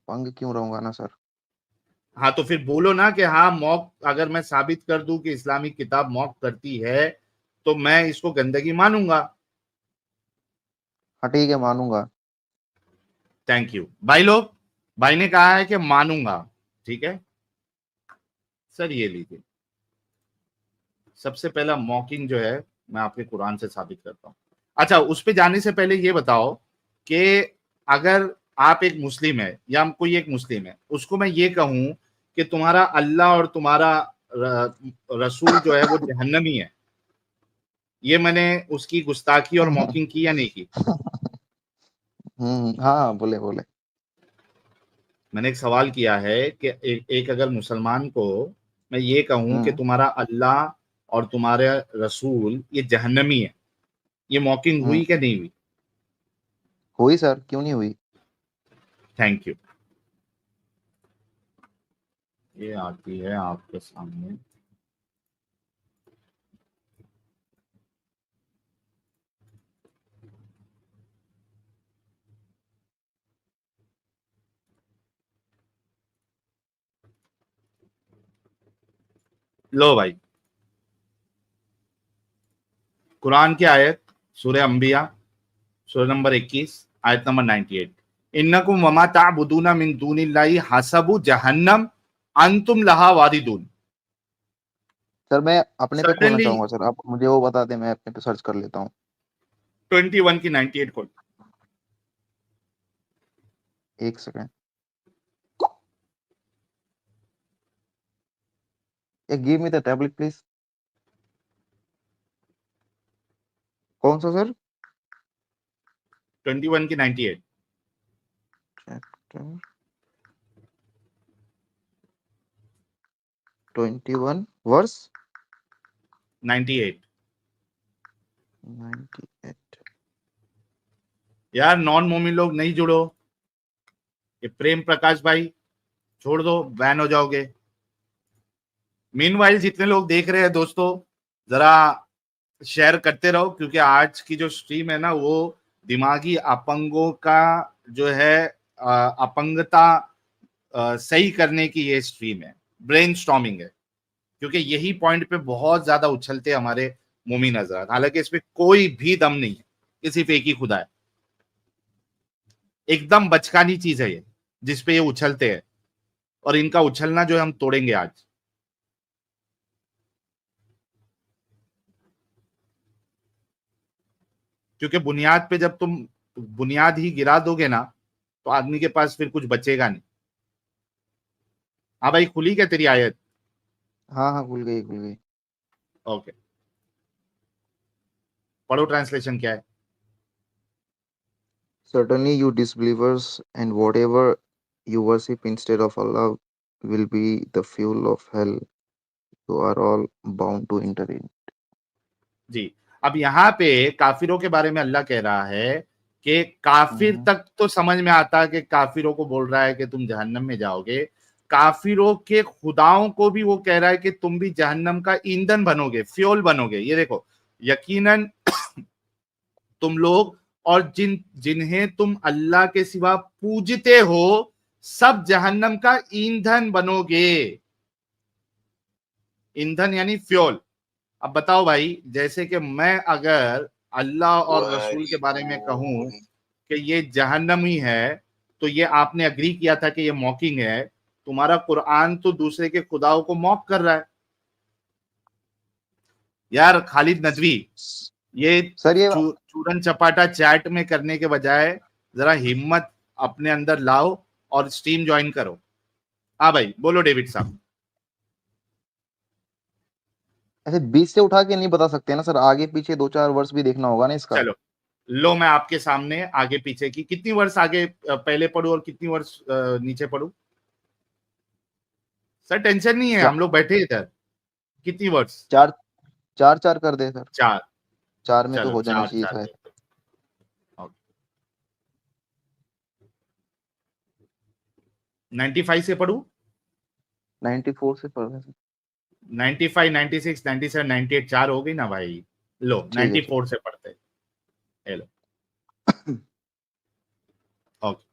पंग क्यों रहूंगा ना सर। हाँ तो फिर बोलो ना कि हाँ मॉक, अगर मैं साबित कर दूं कि इस्लामिक किताब मॉक करती है तो मैं इसको गंदगी मानूंगा। हाँ ठीक है, मानूंगा। थैंक यू भाई लोग। भाई ने कहा है कि मानूंगा, ठीक है सर, ये लीजिए। सबसे पहला मॉकिंग जो है मैं आपके कुरान से साबित करता हूँ। अच्छा, उस पे जाने से पहले ये बताओ कि अगर आप एक मुस्लिम है या कोई एक मुस्लिम है, उसको मैं ये कहूं कि तुम्हारा अल्लाह और तुम्हारा रसूल जो है वो जहन्नमी है, ये मैंने उसकी गुस्ताखी और मॉकिंग की या नहीं की? हाँ, बोले बोले। मैंने एक सवाल किया है कि एक अगर मुसलमान को मैं ये कहूं कि हम्म तुम्हारा अल्लाह और तुम्हारे रसूल ये जहन्नमी है, ये मॉकिंग हम्म हुई क्या नहीं हुई? हुई सर, क्यों नहीं हुई? Thank you. ये आती है आपके सामने। लो भाई, कुरान की आयत, सूरह अंबिया, सूरह नंबर 21, आयत नंबर 98। इन्नकुम वमा ताबुदूना मिन दूनिल्लाहि हसबु जहन्नम अंतुम लहा वारिदून। सर मैं अपने पे खोलना सडनली चाहूंगा सर, आप मुझे वो बता दें, मैं अपने पे सर्च कर लेता हूँ। 21 की 98 खोल। एक second, give me the tablet please. कौन सा सर? 21 की 98। Chapter 21 verse 98। 98। यार नॉन मोमिन लोग नहीं जुड़ो, ये प्रेम प्रकाश भाई छोड़ दो, बैन हो जाओगे। मीनवाइल जितने लोग देख रहे हैं दोस्तों, जरा शेयर करते रहो, क्योंकि आज की जो स्ट्रीम है ना वो दिमागी अपंगों का जो है अपंगता सही करने की ये स्ट्रीम है, ब्रेन स्टॉर्मिंग है, क्योंकि यही पॉइंट पे बहुत ज्यादा उछलते हमारे मोमिन हजरात। हालांकि इसमें कोई भी दम नहीं है, ये सिर्फ एक ही खुदा है, एकदम बचकानी चीज है ये जिसपे ये उछलते हैं, और इनका उछलना जो है हम तोड़ेंगे आज। क्योंकि बुनियाद पे जब तुम बुनियाद ही गिरा दोगे ना, तो आदमी के पास फिर कुछ बचेगा नहीं। हाँ भाई, खुली क्या तेरी आयत? हाँ हाँ, भूल गई भूल गई। ओके, पढ़ो, ट्रांसलेशन क्या है? Certainly you disbelievers and whatever you worship instead of Allah will be the fuel of hell. You are all bound to enter in. जी, अब यहाँ पे काफिरों के बारे में अल्लाह कह रहा है कि काफिर हम्म तक तो समझ में आता है कि काफिरों को बोल रहा है कि तुम जहन्नम में जाओगे, काफिरों के खुदाओं को भी वो कह रहा है कि तुम भी जहन्नम का ईंधन बनोगे, फ्यूल बनोगे। ये देखो, यकीनन तुम लोग और जिन्हें तुम अल्लाह के सिवा पूजते हो, सब जहन्नम का ईंधन बनोगे। ईंधन यानी फ्यूल। अब बताओ भाई, जैसे कि मैं अगर अल्लाह और रसूल के बारे में कहूं कि ये जहन्नमी है, तो ये आपने अग्री किया था कि ये मॉकिंग है। तुम्हारा कुरान तो दूसरे के खुदाओं को मॉक कर रहा है। यार खालिद नदवी, ये सर ये चूरन चपाटा चैट में करने के बजाय जरा हिम्मत अपने अंदर लाओ और स्ट्रीम ज्वाइन करो। हाँ भाई बोलो डेविड साहब। ऐसे बीच से उठा के नहीं बता सकते ना सर, आगे पीछे दो चार वर्ष भी देखना होगा ना इसका। चलो, लो मैं आपके सामने आगे पीछे की कितनी वर्ष आगे पहले पढ़ू और कितनी वर्ष नीचे पढ़ू? सर टेंशन नहीं है, चा, हम लोग बैठे इधर। कितनी वर्ष? चार चार चार कर दे सर। चार। चार में तो चलो हो जाना चार चाहिए चार था। देखते हैं। 95 से पढ़ू? 94 से पढ़ रहे सर। 95, 96, 97, 98, चार हो गई ना भाई। लो ठीक है ठीक 94 से पढ़ते हैं। ये लो, ओके।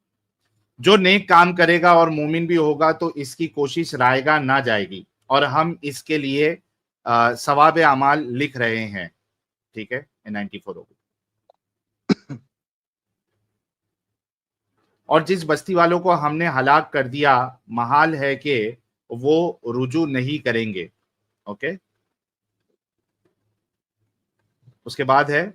जो नेक काम करेगा और मोमिन भी होगा तो इसकी कोशिश रायगा ना जाएगी, और हम इसके लिए सवाब अमाल लिख रहे हैं। ठीक है, 94 हो गई। और जिस बस्ती वालों को हमने हलाक कर दिया महाल है कि वो रुजू नहीं करेंगे। ओके, उसके बाद है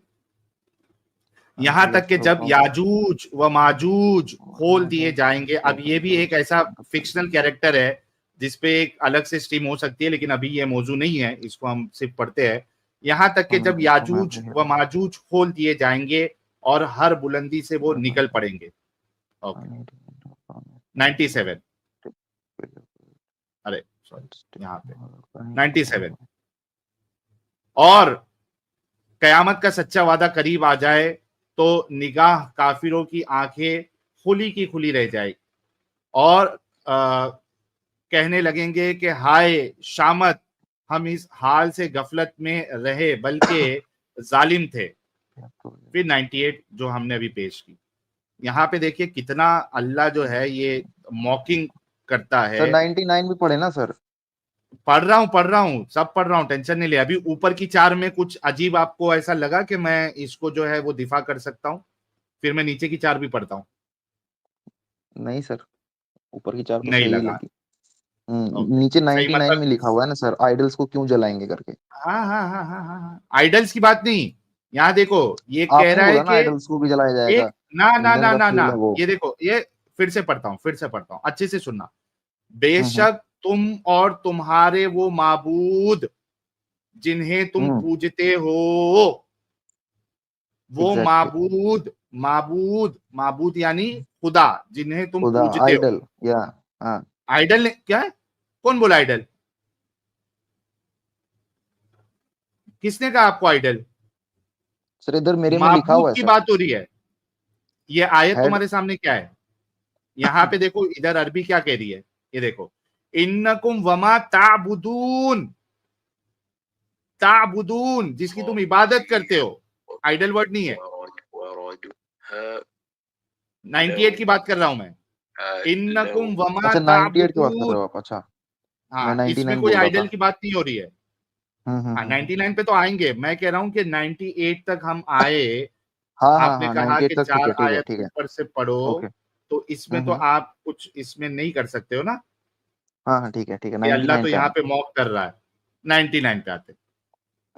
यहां तक कि जब याजूज व माजूज खोल दिए जाएंगे। अब ये भी एक ऐसा फिक्शनल कैरेक्टर है जिसपे एक अलग से स्ट्रीम हो सकती है, लेकिन अभी ये मौजू नहीं है, इसको हम सिर्फ पढ़ते हैं। यहां तक कि जब याजूज व माजूज खोल दिए जाएंगे और हर बुलंदी से वो निकल पड़ेंगे। ओके, 97, अरे सॉरी यहाँ पे 97, और कयामत का सच्चा वादा करीब आ जाए तो निगाह काफिरों की आंखें खुली की खुली रह जाए और कहने लगेंगे कि हाय शामत, हम इस हाल से गफलत में रहे बल्कि जालिम थे। फिर 98 जो हमने अभी पेश की, यहाँ पे देखिए कितना अल्लाह जो है ये मॉकिंग करता है। सर 99 भी पढ़े ना सर? पढ़ रहा हूँ, सब पढ़ रहा हूँ, टेंशन नहीं ले। अभी ऊपर की 4 में कुछ अजीब आपको ऐसा लगा कि मैं इसको जो है वो दिफा कर सकता हूँ? फिर मैं नीचे की 4 भी पढ़ता हूँ। नहीं सर, ऊपर की 4 तो नहीं सही लगा। लगी। ओके, नीचे सही 99 मतलब। में लिखा हुआ है ना सर, आइडल्स को क्यों जलाएंगे करके। हाँ, आइडल्स की बात नहीं। यहाँ देखो ये कह आपने रहा है बोला ना कि आइडल्स को भी जलाया जाएगा, एक ना ना ईंधन ना का ना फ्यूल ना, है वो। ये देखो, ये फिर से पढ़ता हूँ, अच्छे से सुनना। हम्म बेशक तुम और तुम्हारे वो माबूद जिन्हें तुम हम्म पूजते हो, वो एग्जैक्टली, माबूद यानी खुदा, जिन्हें तुम खुदा पूजते हो। आइडल या हाँ। आइडल ने क्या है? कौन बोला आइडल? किसने कहा आपको आइडल? सर इधर मेरे में लिखा माबूद हुआ है की सर। बात हो रही है। ये आयत हेड। तुम्हारे सामने क्या है? यहाँ पे देखो, इधर अरबी क्या कह रही है, ये देखो, इन्नकुम वमा ताबुदून, जिसकी तुम इबादत करते हो। आइडल वर्ड नहीं है। 98 की बात कर रहा हूं मैं। इन्नकुम वमा अच्छा 98 की बात कर रहे हो ताबुदून। आप? अच्छा, मैं हाँ, इसमें 99 कोई बोल रहा आइडल था। की बात नहीं हो रही है। हाँ, हम्म। 99 पे तो आएंगे, मैं कह रहा हूं कि 98 तक हम आए। हाँ हाँ आपने हाँ, कहा 98 कि तक ठीक 4 है, ठीक है, आयत ठीक है। ऊपर से पढ़ो, ओके। तो इसमें तो हम्म। आप कुछ इसमें नहीं कर सकते हो ना, हाँ हाँ, ठीक है, ठीक है, कि अल्लाह 99 तो पे यहाँ आए। पे मॉक कर रहा है। 99 पे आते,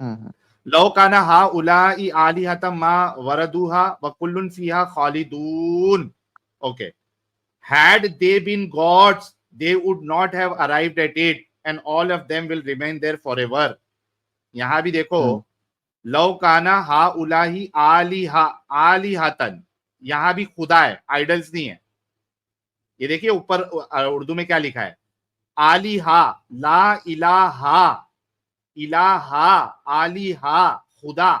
हम्म। लौ काना हा उलाई आलिहतम मा वरदुहा व कुल्लुन फीहा खालिदून। Okay, had they been gods they would not have arrived at it and all of them will remain there forever। यहां भी देखो, हम्म। लौ काना हा उलाही आलिहातन, यहां भी खुदा है, आइडल्स नहीं है। ये देखिए ऊपर उर्दू में क्या लिखा है, आलिहा, ला इलाहा, इलाहा, आलिहा, खुदा।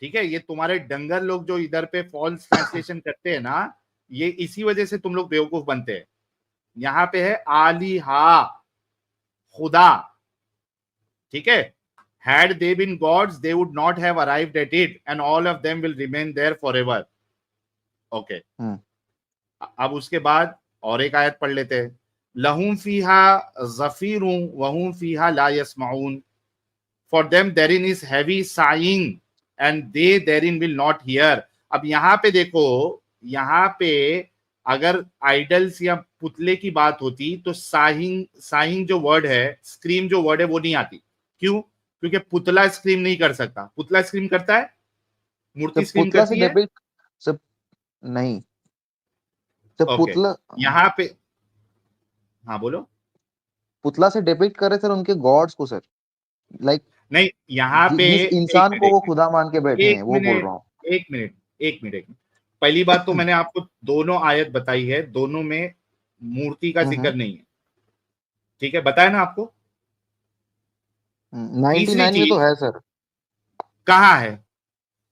ठीक है, ये तुम्हारे डंगर लोग जो इधर पे फॉल्स ट्रांसलेशन करते हैं ना, ये इसी वजह से तुम लोग बेवकूफ बनते हैं। यहां पे है आलिहा, खुदा। ठीक है, had they been gods they would not have arrived at it and all of them will remain there forever। Okay, अब उसके बाद और एक आयत पढ़ लेते हैं। लहुम फीहा ज़फीरुं वहुम फीहा ला यस्माऊन, for them therein is heavy sighing and they therein will not hear. अब यहाँ पे देखो, यहाँ पे अगर आइडल्स या पुतले की बात होती तो साइंग जो वर्ड है, स्क्रीम जो वर्ड है, वो नहीं आती। क्यों? क्योंकि पुतला स्क्रीम नहीं कर सकता। पुतला स्क्रीम करता है? मूर्ति जब स्क्रीम पुतला से करती है? डिपिक्ट, सब नहीं, जब ओके, पुतला यहाँ पे हाँ बोलो। पुतला से डिपिक्ट करे सर उनके गॉड्स को सर, लाइक नहीं, यहाँ पे जिस एक इंसान को वो मिनट, खुदा मान के बैठे हैं एक वो बोल मिनट, रहा हूँ। एक मिनट, एक मिनट। पहली बात तो मैंने आपको दोनों आयत बताई है, दोनों में मूर्ति का जिक्र नहीं है। ठीक है, बताया ना आपको। तीसरी 99 में तो चीज है सर। कहाँ है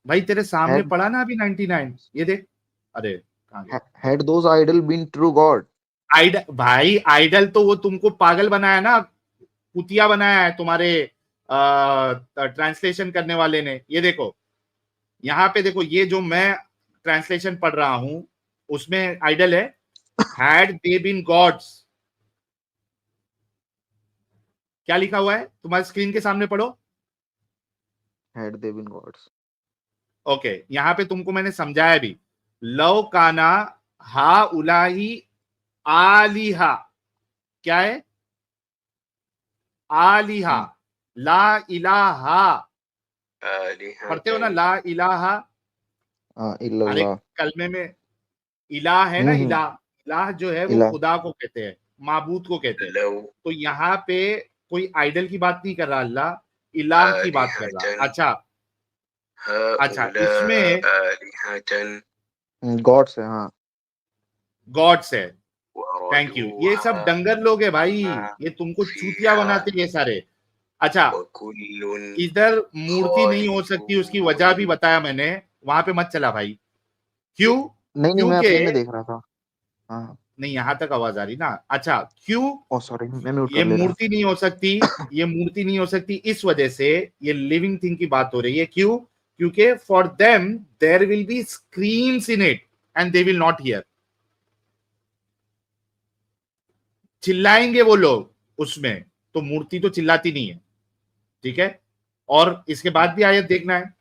भाई? तेरे सामने हैड पड़ा ना अभी 99, ये देख। अरे कहाँ गया? Had those idol been true god. Idol भाई, आइडल तो वो तुमको पागल बनाया ना, कुतिया बनाया है तुम्हारे ट्रांसलेशन करने वाले ने। ये देखो, यहाँ पे देखो, ये जो मैं ट्रांसलेशन पढ़ रहा हूं उसमें आइडल है, हैड दे बीन गॉड्स। क्या लिखा हुआ है तुम्हारे स्क्रीन के सामने, पढ़ो। Had they been gods. Okay, यहां पे तुमको मैंने समझाया भी। लव काना हा उलाही आलिहा, क्या है? आलिहा, ला इलाहा, पढ़ते हो ना आलिहतन। ला इलाहा? अरे इल्लल्लाह। कलमे में इलाह है ना, हम्म। इलाह, इलाह जो है वो इला। खुदा को कहते हैं, माबूद को कहते हैं। लव तो यहाँ पे कोई आइडल की बात नहीं कर रहा अल्लाह, इलाह की बात कर रहा। आलिहतन अच्छा, अच्छा, हाउला इसमें आलिहतन गॉड से, हाँ। गॉड्स है। Thank you. ये सब वरदूहा डंगर लोग है भाई, ये तुमको चूतिया फीहा बनाते ये सारे। अच्छा, वकुल्लुन इधर मूर्ति नहीं हो सकती, उसकी वजह भी खालिदून। बताया मैंने, वहां पे मत चला भाई। क्यों? नहीं नहीं, मैं क्योंकि अपने में देख रहा था। हाँ। नहीं, यहां तक आवाज आ रही ना। अच्छा, क्यों ओ सॉरी, मैं म्यूट ये कर ले रहा। मूर्ति नहीं हो सकती? ये मूर्ति नहीं हो सकती इस वजह से, ये लिविंग थिंग की बात हो रही है। क्यों? क्योंकि for them there will be screams in it and they will not hear. चिल्लाएंगे वो लोग उसमें, तो मूर्ति तो चिल्लाती नहीं है, ठीक है? और इसके बाद भी आयत देखना है,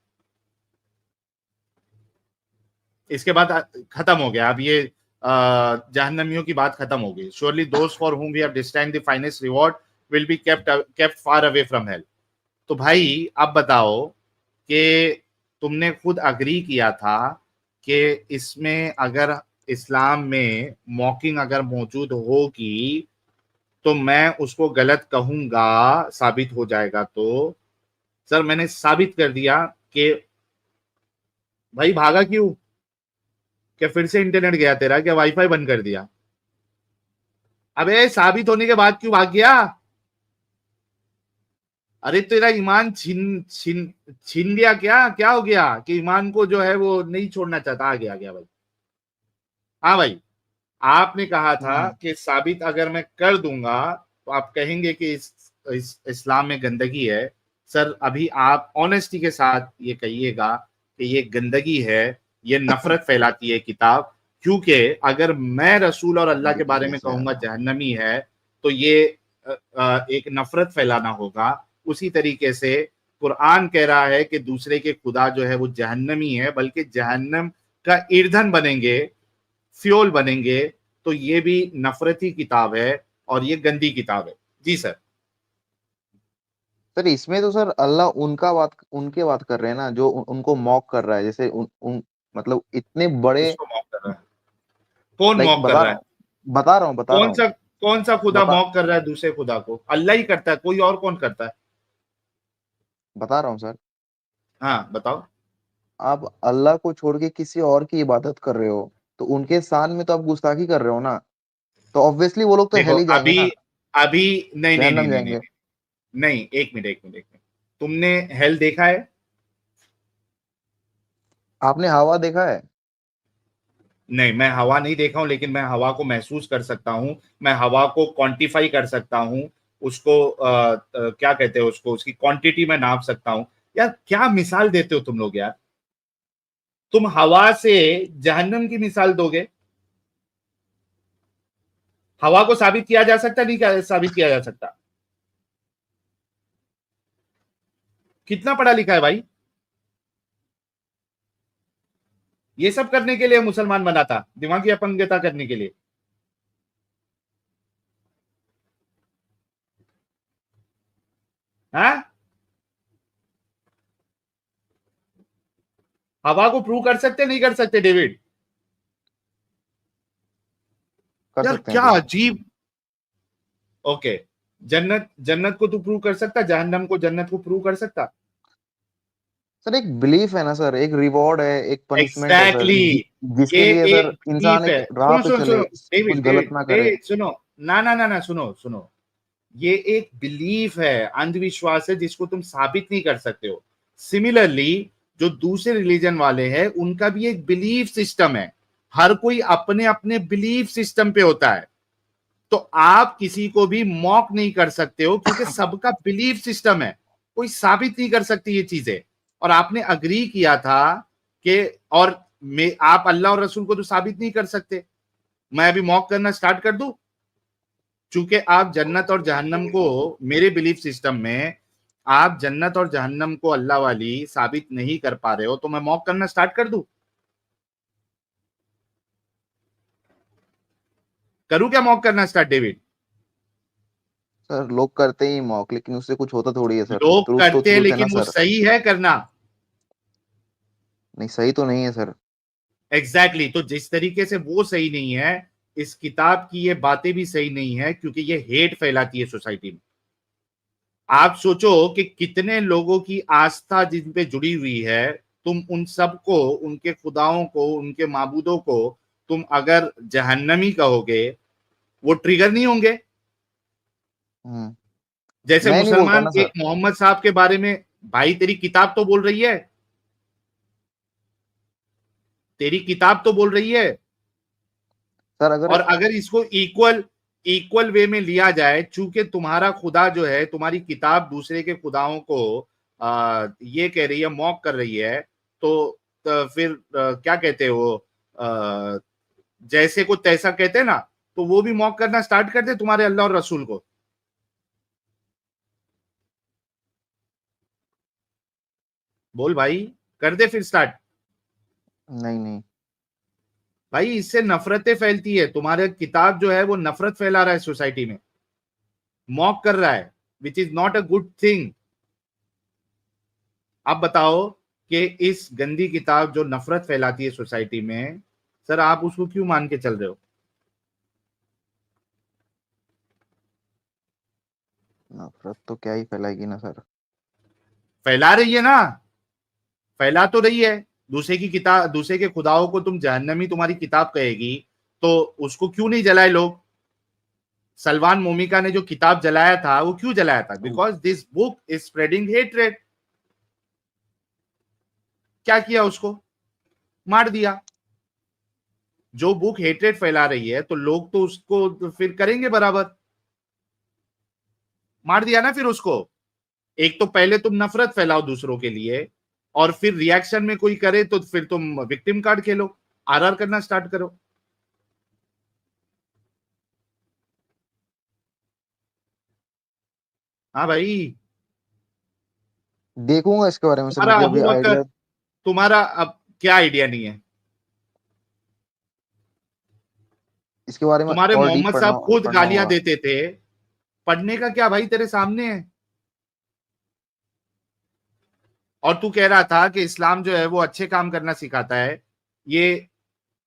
इसके बाद खत्म हो गया। अब ये जहन्नमियों की बात खत्म हो गई। Surely those for whom we have destined the finest reward will be kept far away from hell. तो भाई अब बताओ कि तुमने खुद अग्री किया था कि इसमें अगर इस्लाम में मॉकिंग अगर मौजूद होगी तो मैं उसको गलत कहूंगा, साबित हो जाएगा। तो सर मैंने साबित कर दिया कि भाई भागा क्यों? क्या फिर से इंटरनेट गया तेरा? क्या वाईफाई बंद कर दिया? अबे साबित होने के बाद क्यों भाग गया? अरे तेरा ईमान छीन छीन छीन गया क्या? क्या हो गया कि ईमान को जो है वो नहीं छोड़ना चाहता? आ गया भाई। हाँ भाई, आपने कहा था कि साबित अगर मैं कर दूंगा तो आप कहेंगे कि इस इस्लाम में गंदगी है। सर अभी आप ऑनेस्टी के साथ ये कहिएगा कि ये गंदगी है, ये नफरत फैलाती है किताब। क्योंकि अगर मैं रसूल और अल्लाह के बारे में कहूंगा जहन्नमी है तो ये एक नफरत फैलाना होगा। उसी तरीके से कुरान कह रहा है कि दूसरे के खुदा जो है वो जहन्नमी है, बल्कि जहन्नम का ईंधन बनेंगे, फ्यूल बनेंगे। तो ये भी नफरती किताब है और ये गंदी किताब है। जी सर। सर इसमें तो सर अल्लाह उनके बात कर रहे हैं ना, जो उनको मॉक कर रहा है, जैसे मतलब इतने बड़े। किसको मॉक कर रहा है? कौन लाइक मॉक कर रहा है? बता रहा हूँ कौन सा खुदा बता मॉक कर रहा है दूसरे खुदा को? अल्लाह ही करता है, कोई और कौन करता है? बता रहा हूँ सर। हाँ बताओ। आप अल्लाह को छोड़ के किसी और की इबादत कर रहे हो, तो उनके शान में तो आप गुस्ताखी कर रहे हो ना। तो ऑब्वियसली वो लोग तो देखो हेल ही जाएंगे अभी ना, अभी नहीं नहीं नहीं जहन्नम नहीं नहीं जाएंगे। नहीं, एक मिनट एक मिनट एक मिनट। तुमने हेल देखा है? आपने हवा देखा है? नहीं, मैं हवा नहीं देखा हूं, लेकिन मैं हवा को महसूस कर सकता हूं। मैं हवा को क्वांटिफाई कर सकता हूं। उसको क्या कहते हैं उसको, उसकी क्वांटिटी में नाप सकता हूं। यार क्या मिसाल देते हो तुम लोग यार? तुम हवा से जहन्नम की मिसाल दोगे? हवा को साबित किया जा सकता, नहीं साबित किया जा सकता? कितना पढ़ा लिखा है भाई? ये सब करने के लिए मुसलमान बना था, दिमागी अपंगता करने के लिए। हाँ, हवा को प्रूव कर सकते नहीं कर सकते डेविड? कर यार सकते हैं क्या सर। अजीब। ओके, जन्नत जन्नत को तू प्रूव कर सकता? जहन्नम को जन्नत को प्रूव कर सकता? सर एक बिलीफ है ना सर, एक रिवॉर्ड है, एक पनिशमेंट है सर, एग्जैक्टली जिसके ये लिए एक सर इंसान बिलीफ है। एक राह सुनो पे सुनो चले, सुनो, कुछ डेविड गलत डेविड ना करे। डेविड सुनो। ना ना ना ना, सुनो सुनो। ये एक बिलीफ है, अंधविश्वास है जिसको तुम साबित नहीं कर सकते हो। सिमिलरली जो दूसरे रिलीजन वाले हैं उनका भी एक बिलीफ सिस्टम है। हर कोई अपने अपने बिलीफ सिस्टम पे होता है। तो आप किसी को भी मॉक नहीं कर सकते हो क्योंकि सबका बिलीफ सिस्टम है। कोई साबित नहीं कर सकती ये चीजें। और आपने अग्री किया था कि और आप अल्लाह और रसूल को तो साबित नहीं कर सकते। मैं अभी मॉक करना स्टार्ट कर दूं? चूंकि आप जन्नत और जहन्नम को, मेरे बिलीफ सिस्टम में आप जन्नत और जहन्नम को अल्लाह वाली साबित नहीं कर पा रहे हो, तो मैं मॉक करना स्टार्ट कर दूं? करूं क्या मॉक करना स्टार्ट डेविड? सर लोग करते ही मॉक, लेकिन उससे कुछ होता थोड़ी है सर। लोग ट्रूथ तो करते हैं, ट्रूथ है ना लेकिन वो सर। सही है करना? नहीं, सही तो नहीं है सर। एग्जैक्टली तो जिस तरीके से वो सही नहीं है, इस किताब की ये बातें भी सही नहीं है, क्योंकि ये हेट फैलाती है सोसाइटी में। आप सोचो कि कितने लोगों की आस्था जिन पे जुड़ी हुई है, तुम उन सबको, उनके खुदाओं को, उनके माबूदों को तुम अगर जहन्नमी कहोगे, वो ट्रिगर नहीं होंगे? हम्म। जैसे मैं नहीं बोल रहा मुसलमान ना एक सर। मोहम्मद साहब के बारे में, भाई तेरी किताब तो बोल रही है, तेरी किताब तो बोल रही है। सर अगर और अगर इसको इक्वल इक्वल वे में लिया जाए, चूंकि तुम्हारा खुदा जो है, तुम्हारी किताब दूसरे के खुदाओं को ये कह रही है, मॉक कर रही है, तो फिर क्या कहते हैं वो, आ, जैसे को तैसा कहते हैं ना, तो वो भी मॉक करना स्टार्ट कर दे तुम्हारे अल्लाह और रसूल को। बोल भाई, कर दे फिर स्टार्ट। नहीं नहीं भाई इससे नफरतें फैलती है, तुम्हारे किताब जो है वो नफरत फैला रहा है सोसाइटी में, मॉक कर रहा है, which is not a good thing. आप बताओ कि इस गंदी किताब जो नफरत फैलाती है सोसाइटी में, सर आप उसको क्यों मान के चल रहे हो? नफरत तो क्या ही फैलाएगी ना सर। फैला रही है ना, फैला तो रही है। दूसरे की किताब, दूसरे के खुदाओं को तुम जहन्नमी तुम्हारी किताब कहेगी, तो उसको क्यों नहीं जलाए लोग? सलमान मोमिका ने जो किताब जलाया था, वो क्यों जलाया था? Because this book is spreading hatred. क्या किया उसको? मार दिया। जो बुक हेट्रेड फैला रही है, तो लोग तो उसको तो फिर करेंगे बराबर। मार दिया ना फिर उसको। एक तो पहले तुम नफरत फैलाओ दूसरों के लिए, और फिर रिएक्शन में कोई करे तो फिर तुम विक्टिम कार्ड खेलो, आरआर करना स्टार्ट करो। हाँ भाई। देखूंगा इसके बारे में सर, तुम्हारा मुझे अभी अबू बकर, आइडिया। तुम्हारा अब क्या आइडिया नहीं है? इसके बारे में तुम्हारे और डीप मोहम्मद पढ़ना साहब खुद पढ़ना गालियां होगा। देते थे। पढ़ने का क्या भाई, तेरे सामने है। और तू कह रहा था कि इस्लाम जो है वो अच्छे काम करना सिखाता है। ये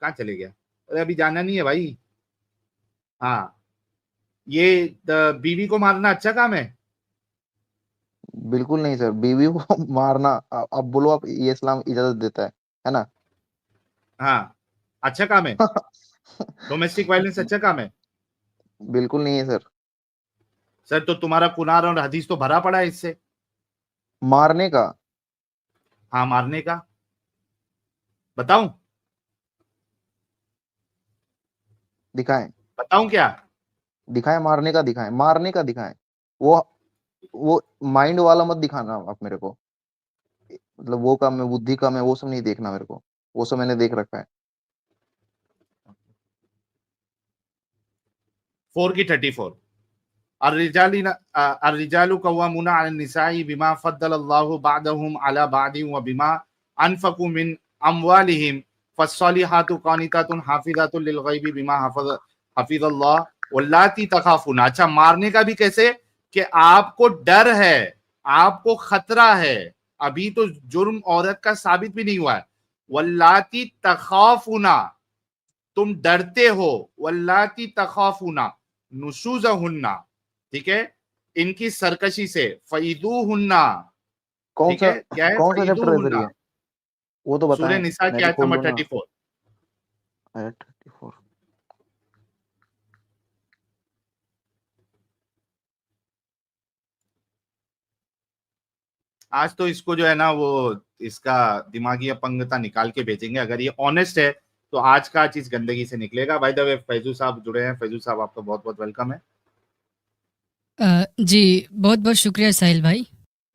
कहाँ चले गया? अरे अभी जाना नहीं है भाई। हाँ, ये बीवी को मारना अच्छा काम है? बिल्कुल नहीं सर, बीवी को मारना अब बोलो आप, ये इस्लाम इजाजत देता है ना? हाँ, अच्छा काम है। डोमेस्टिक वायलेंस अच्छा काम है? बिल्कुल नहीं है सर। सर तो तुम्हारा कुरान और हदीस तो भरा पड़ा है इससे। मारने का? हाँ, मारने का। बताऊं? दिखाएं। बताऊं क्या? दिखाएं, मारने का दिखाएं, मारने का दिखाएं। वो वो माइंड वाला मत दिखाना आप मेरे को। मतलब वो काम है, बुद्धि काम है, वो सब नहीं देखना मेरे को। वो सब मैंने देख रखा है। 4 की 34। अर्रिजालु कव्वामूना अलन निसाई बिमा फद्दलल्लाहु बअदहुम अला बअदिन व बिमा अनफकू मिन अमवालिहिम फस्सालिहातु कानितातुन हाफिजातुन लिल गैबि बिमा हफिज़ल्लाह वल्लाती तखाफुना। अच्छा, मारने का भी कैसे? कि आपको डर है, आपको खतरा है, अभी तो जुर्म औरत का साबित भी नहीं हुआ है। वल्लाती तखाफुना, तुम डरते हो। वल्लाती तखाफुना नुशुजहुन्ना, ठीक है, इनकी सरकशी से। फईदू हुन्ना, कौन ठीक सा है, क्या है? कौन सा फईदू चैप्टर है सर हुन्ना। ये? वो तो सूर्य बताएं। निसा की मैं भी आयत खोल नंबर लूंगा। 34। आयत 34। आज तो इसको जो है ना वो, इसका दिमागी अपंगता निकाल के भेजेंगे। अगर ये ऑनेस्ट है तो आज का चीज गंदगी से निकलेगा। बाय द वे फैजू साहब जुड़े हैं। फैजू साहब आपका बहुत बहुत वेलकम है। जी, बहुत बहुत शुक्रिया साहिल भाई,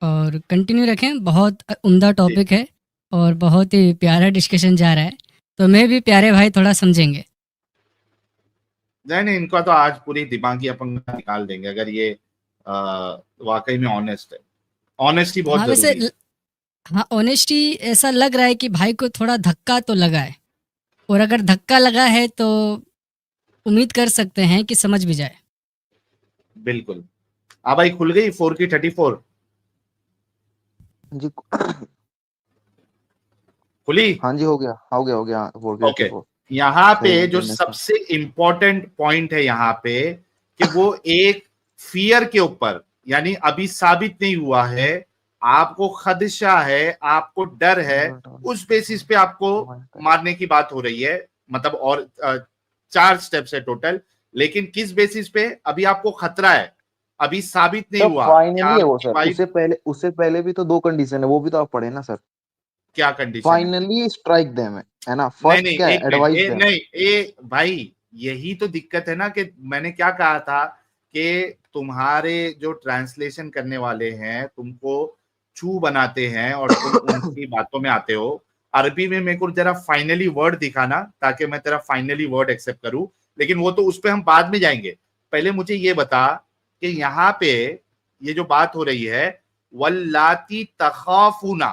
और कंटिन्यू रखें। बहुत उम्दा जी, टॉपिक है और बहुत ही प्यारा डिस्कशन जा रहा है, तो मैं भी प्यारे भाई थोड़ा समझेंगे। नहीं नहीं, इनका तो आज पूरी दिमागी अपंगता निकाल देंगे अगर ये वाकई में ऑनेस्ट है। ऑनेस्टी बहुत हाँ वैसे जरूरी है। हाँ, ऑनेस्टी ऐसा लग रहा है कि भाई को थोड़ा धक्का तो लगा है, और अगर धक्का लगा है तो उम्मीद कर सकते हैं कि समझ भी जाए। बिल्कुल। भाई खुल गई 4 की 34 जी खुली। हाँ जी, हो गया 4 ओके, 4 यहाँ पे सही जो देने से। सबसे इंपॉर्टेंट पॉइंट है यहाँ पे कि वो एक फियर के ऊपर, यानी अभी साबित नहीं हुआ है, आपको खदशा है, आपको डर है, उस बेसिस पे आपको मारने की बात हो रही है। मतलब और 4 स्टेप्स है टोटल, लेकिन किस बेसिस पे? अभी आपको खतरा है, अभी साबित नहीं सर हुआ कि फाइनली है वो आपकी सर, वाइफ। उससे पहले भी तो 2 कंडीशन है, वो भी तो आप पढ़े ना सर। क्या कंडीशन है? फाइनली स्ट्राइक देम है ना। नहीं फर्स्ट नहीं, क्या है, एक मिनट, एडवाइस देम। नहीं भाई, यही तो दिक्कत है ना कि मैंने क्या कहा था कि तुम्हारे जो ट्रांसलेशन करने वाले हैं तुमको चू बनाते हैं और तुम उनकी बातों में आते हो। अरबी में मेरे को जरा फाइनली वर्ड दिखाना ताकि मैं तेरा फाइनली वर्ड एक्सेप्ट करूं, लेकिन वो तो उस पे हम बाद में जाएंगे। पहले मुझे ये बता कि यहाँ पे ये जो बात हो रही है, वल्लाती तखाफूना,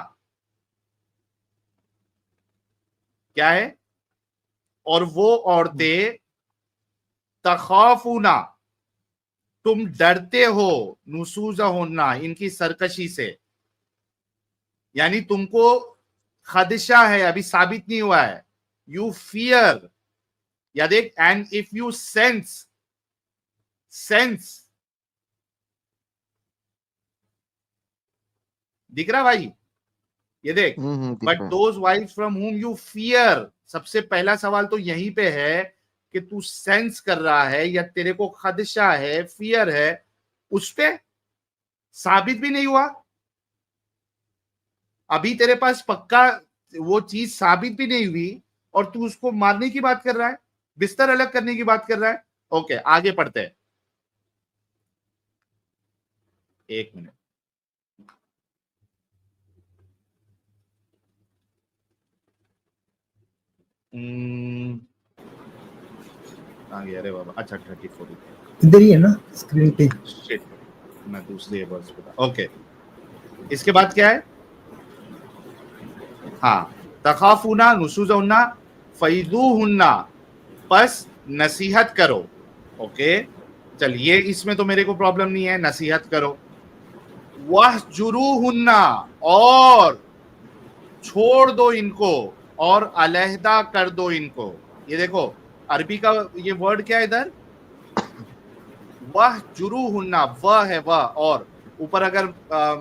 क्या है? और वो औरतें, तखाफूना, तुम डरते हो, नुसूजा होना, इनकी सरकशी से, यानी तुमको खदशा है, अभी साबित नहीं हुआ है, यू फियर, या देख, एंड इफ यू सेंस दिख रहा भाई? ये देख, दिख बट रहा है। Those wives from whom you fear, सबसे पहला सवाल तो यहीं पे है कि तू सेंस कर रहा है या तेरे को खदशा है, फियर है, उस पे साबित भी नहीं हुआ। अभी तेरे पास पक्का वो चीज साबित भी नहीं हुई और तू उसको मारने की बात कर रहा है, बिस्तर अलग करने की बात कर रहा है। ओके, आगे पढ़ते हैं। एक मिनट, कहाँ गया रे बाबा? अच्छा 34 इधर ही है ना स्क्रीन पे। शिट, मैं दूसरे वर्ड्स पे था। ओके, इसके बाद क्या है? हाँ, तखाफूना नुशूज़ुन्ना फैदूहुन्ना, बस नसीहत करो। ओके, चलिए, इसमें तो मेरे को प्रॉब्लम नहीं है, नसीहत करो। वहजुरूहुन्ना, और छोड़ दो इनको, और अलहदा कर दो इनको। ये देखो अरबी का ये वर्ड क्या है इधर? वहजुरूहुन्ना, वह है वह, और ऊपर अगर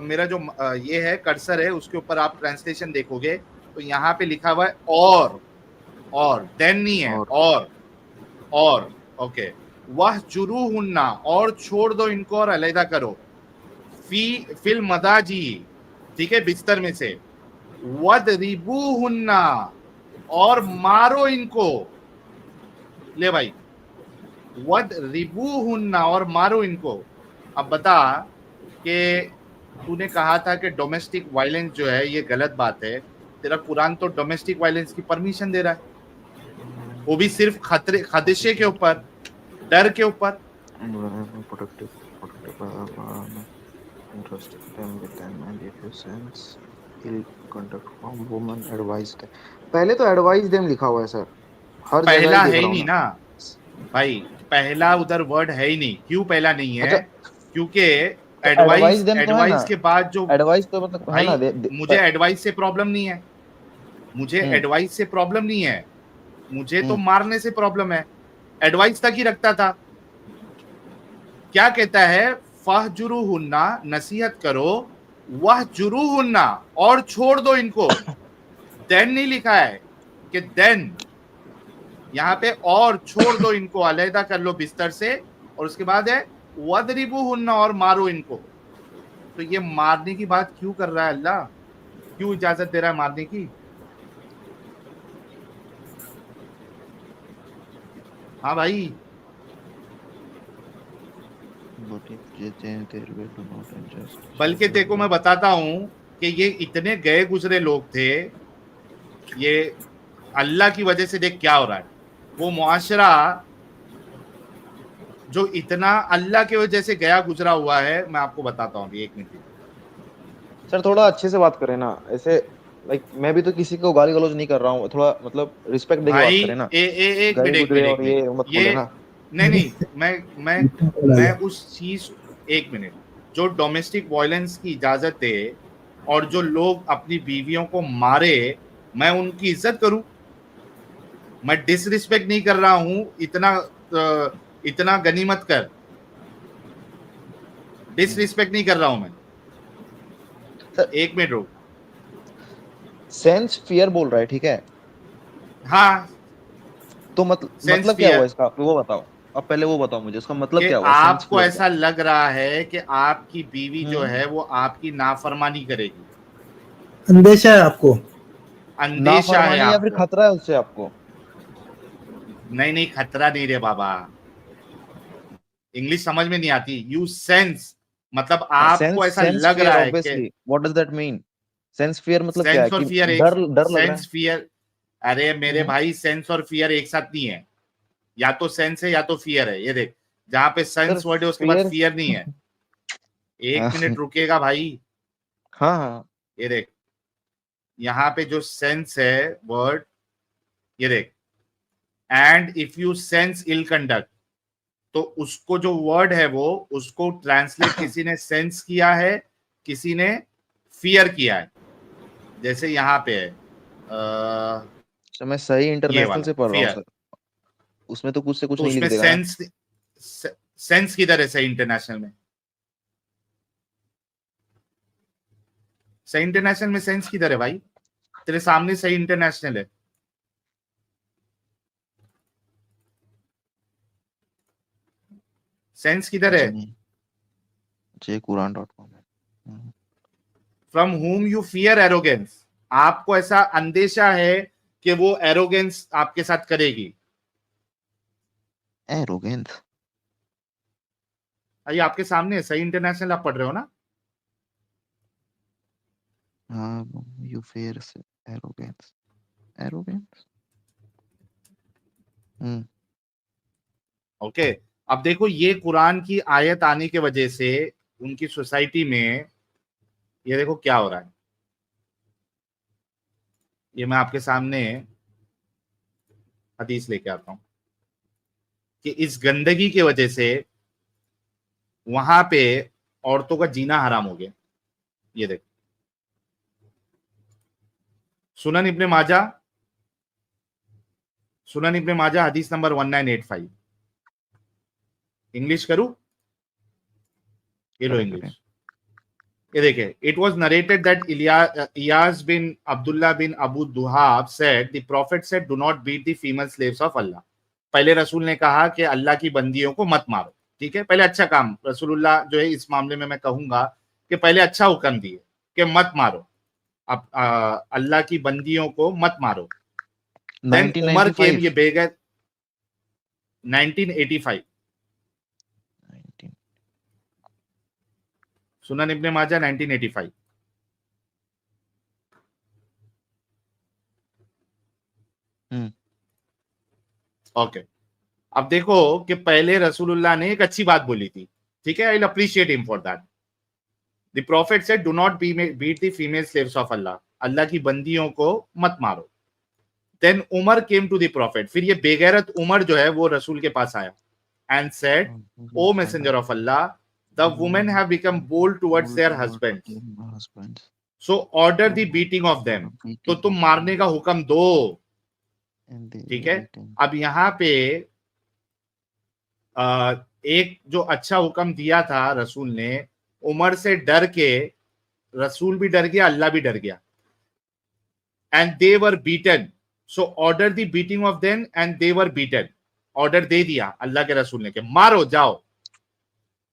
मेरा जो ये है कर्सर है उसके ऊपर आप ट्रांसलेशन देखोगे तो यहाँ पे लिखा हुआ है और देन नहीं है, और ओके, वहजुरूहुन्ना, और छोड़ दो इनको और अलहदा करो। फिल मदाजी, ठीक है, बिस्तर में से। वदरिबूहुन्ना, और मारो इनको। ले भाई, वदरिबूहुन्ना, और मारो इनको। अब बता कि तूने कहा था कि डोमेस्टिक वायलेंस जो है ये गलत बात है, तेरा कुरान तो डोमेस्टिक वायलेंस की परमिशन दे रहा है, वो भी सिर्फ खदशे के ऊपर, डर के ऊपर। पहले तो एडवाइस देम लिखा हुआ है सर, हर जगह पहला ही है देख ही रहा हूँ नहीं मैं। ना भाई, पहला उधर वर्ड है ही नहीं। क्यों पहला नहीं है? अच्छा, क्योंकि तो एडवाइस एडवाइस, देम तो है ना, एडवाइस के बाद जो, एडवाइस तो मतलब है भाई ना मुझे एडवाइस से प्रॉब्लम नहीं है, मुझे हम्म एडवाइस से प्रॉब्लम नहीं है, मुझे तो हम्म मारने से प्रॉब्लम है। एडवाइस तक ही रखता था। क्या कहता है? फहजुरूहुन्ना, नसीहत करो, वहजुरूहुन्ना, और छोड़ दो इनको। देन नहीं लिखा है कि देन, यहाँ पे और छोड़ दो इनको, अलहदा कर लो बिस्तर से, और उसके बाद है वदरिबूहुन्ना, और मारो इनको। तो ये मारने की बात क्यों कर रहा है अल्लाह? क्यों इजाजत दे रहा है मारने की? हाँ भाई, बल्कि तेरे को मैं बताता हूं कि ये इतने गए गुजरे लोग थे, ये अल्लाह की वजह से देख क्या हो रहा है। वो मुआशरा जो इतना अल्लाह की वजह से गया गुजरा हुआ है, मैं आपको बताता हूँ अभी, एक मिनट। सर थोड़ा अच्छे से बात करें ना, ऐसे लाइक मैं भी तो किसी को गाली गलौज नहीं कर रहा हूँ, थोड़ा मतलब रिस्पेक्ट देके बात भाई करें ना। एक गए मिनट एक गुजरे मिनट एक और मिनट ये मत बोले ये ना। नहीं मैं उस चीज, एक मिनट, जो डोमेस्टिक वायलेंस की इजाजत दे और जो लोग अपनी बीवियों को मारे, मैं उनकी इज्जत करूं? मैं डिसरिस्पेक्ट नहीं कर रहा हूं, इतना गनीमत कर, डिसरिस्पेक्ट नहीं कर रहा हूं मैं। सर एक मिनट रुक। सेंस फियर बोल रहा है, ठीक है? हाँ, तो सेंस मतलब क्या हुआ फियर इसका, आप वो बताओ। अब पहले वो बताओ मुझे, उसका मतलब कि क्या हुआ सेंस आपको फियर का? ऐसा लग रहा है कि आपकी बीवी जो हम्म। है वो आपकी नाफरमानी करेगी, अंदेशा है आपको। अंदेशा है नाफरमानी या फिर आपको। खतरा है उससे आपको? नहीं नहीं, खतरा नहीं रे बाबा, इंग्लिश समझ में नहीं आती। यू सेंस मतलब हाँ, आपको सेंस ऐसा सेंस लग फियर रहा है कि obviously, what does that mean? Sense fear मतलब क्या है सेंस और कि फियर एक, डर डर लग रहा है? सेंस फियर, अरे मेरे हम्म। भाई सेंस और फियर एक साथ नहीं है, या तो सेंस है या तो फियर है। ये देख, जहां पे सर सेंस वर्ड है उसके बाद फियर। फियर नहीं है। एक हाँ मिनट रुकेगा भाई। हाँ हाँ। ये देख, यहाँ पे जो सेंस है वर्ड, ये देख, and if you sense ill conduct, तो उसको जो वर्ड है वो, उसको ट्रांसलेट किसी ने सेंस किया है, किसी ने फियर किया है। जैसे यहाँ पे है सर मैं सही ये इंटरनेशनल वाला से पढ़ रहा हूँ फियर, सर। उसमें तो कुछ से कुछ तो नहीं लिख उसमें देगा ना। सेंस किधर है सही इंटरनेशनल में? सही इंटरनेशनल में सेंस किधर है भाई? तेरे सामने सही इंटरनेशनल है, सेंस किधर है? मुझे नहीं, jquran.com है। From whom you fear arrogance, आपको ऐसा अंदेशा है कि वो एरोगेंस आपके साथ करेगी। एरोगेंस। ये आपके सामने है, सही इंटरनेशनल आप पढ़ रहे हो ना? हाँ, यू फियर से एरोगेंस, एरोगेंस। हम्म। ओके, अब देखो ये कुरान की आयत आने की वजह से उनकी सोसाइटी में ये देखो क्या हो रहा है। ये मैं आपके सामने हदीस लेके आता हूं कि इस गंदगी की वजह से वहां पे औरतों का जीना हराम हो गया। ये देखो, सुनन इब्ने माजा, सुनन इब्ने माजा हदीस नंबर 1985। इंग्लिश करूं? ये लो करें करें। इंग्लिश। ये देखिए, it was narrated that Iyas bin Abdullah bin Abu Duhab said the prophet said do not beat the female slaves of Allah. पहले रसूल ने कहा कि अल्लाह की बंदियों को मत मारो। ठीक है, पहले अच्छा काम रसूलुल्लाह जो है इस मामले में मैं कहूंगा कि पहले अच्छा हुक्म दिए कि मत मारो, अब अल्लाह की बंदियों को मत मारो। देन उमर केम, 1995। ये बेगैर 1985, 19। सुनन इब्ने माजा 1985। हम्म। ओके, अब देखो कि पहले रसूलुल्लाह ने एक अच्छी बात बोली थी, ठीक है, I will appreciate him for that. The prophet said do not beat the female slaves of Allah, अल्लाह की बंदियों को मत मारो। Then Umar came to the prophet, फिर ये बेगैरत उमर जो है वो रसूल के पास आया and said o messenger of Allah, the women have become bold towards their husbands, husbands. So order the beating of them, तो तुम मारने का हुक्म दो। ठीक है, अब यहाँ पे एक जो अच्छा हुक्म दिया था रसूल ने, उमर से डर के रसूल भी डर गया, अल्लाह भी डर गया। And they were beaten, so order the beating of them and they were beaten, order दे दिया अल्लाह के रसूल ने कि मारो जाओ।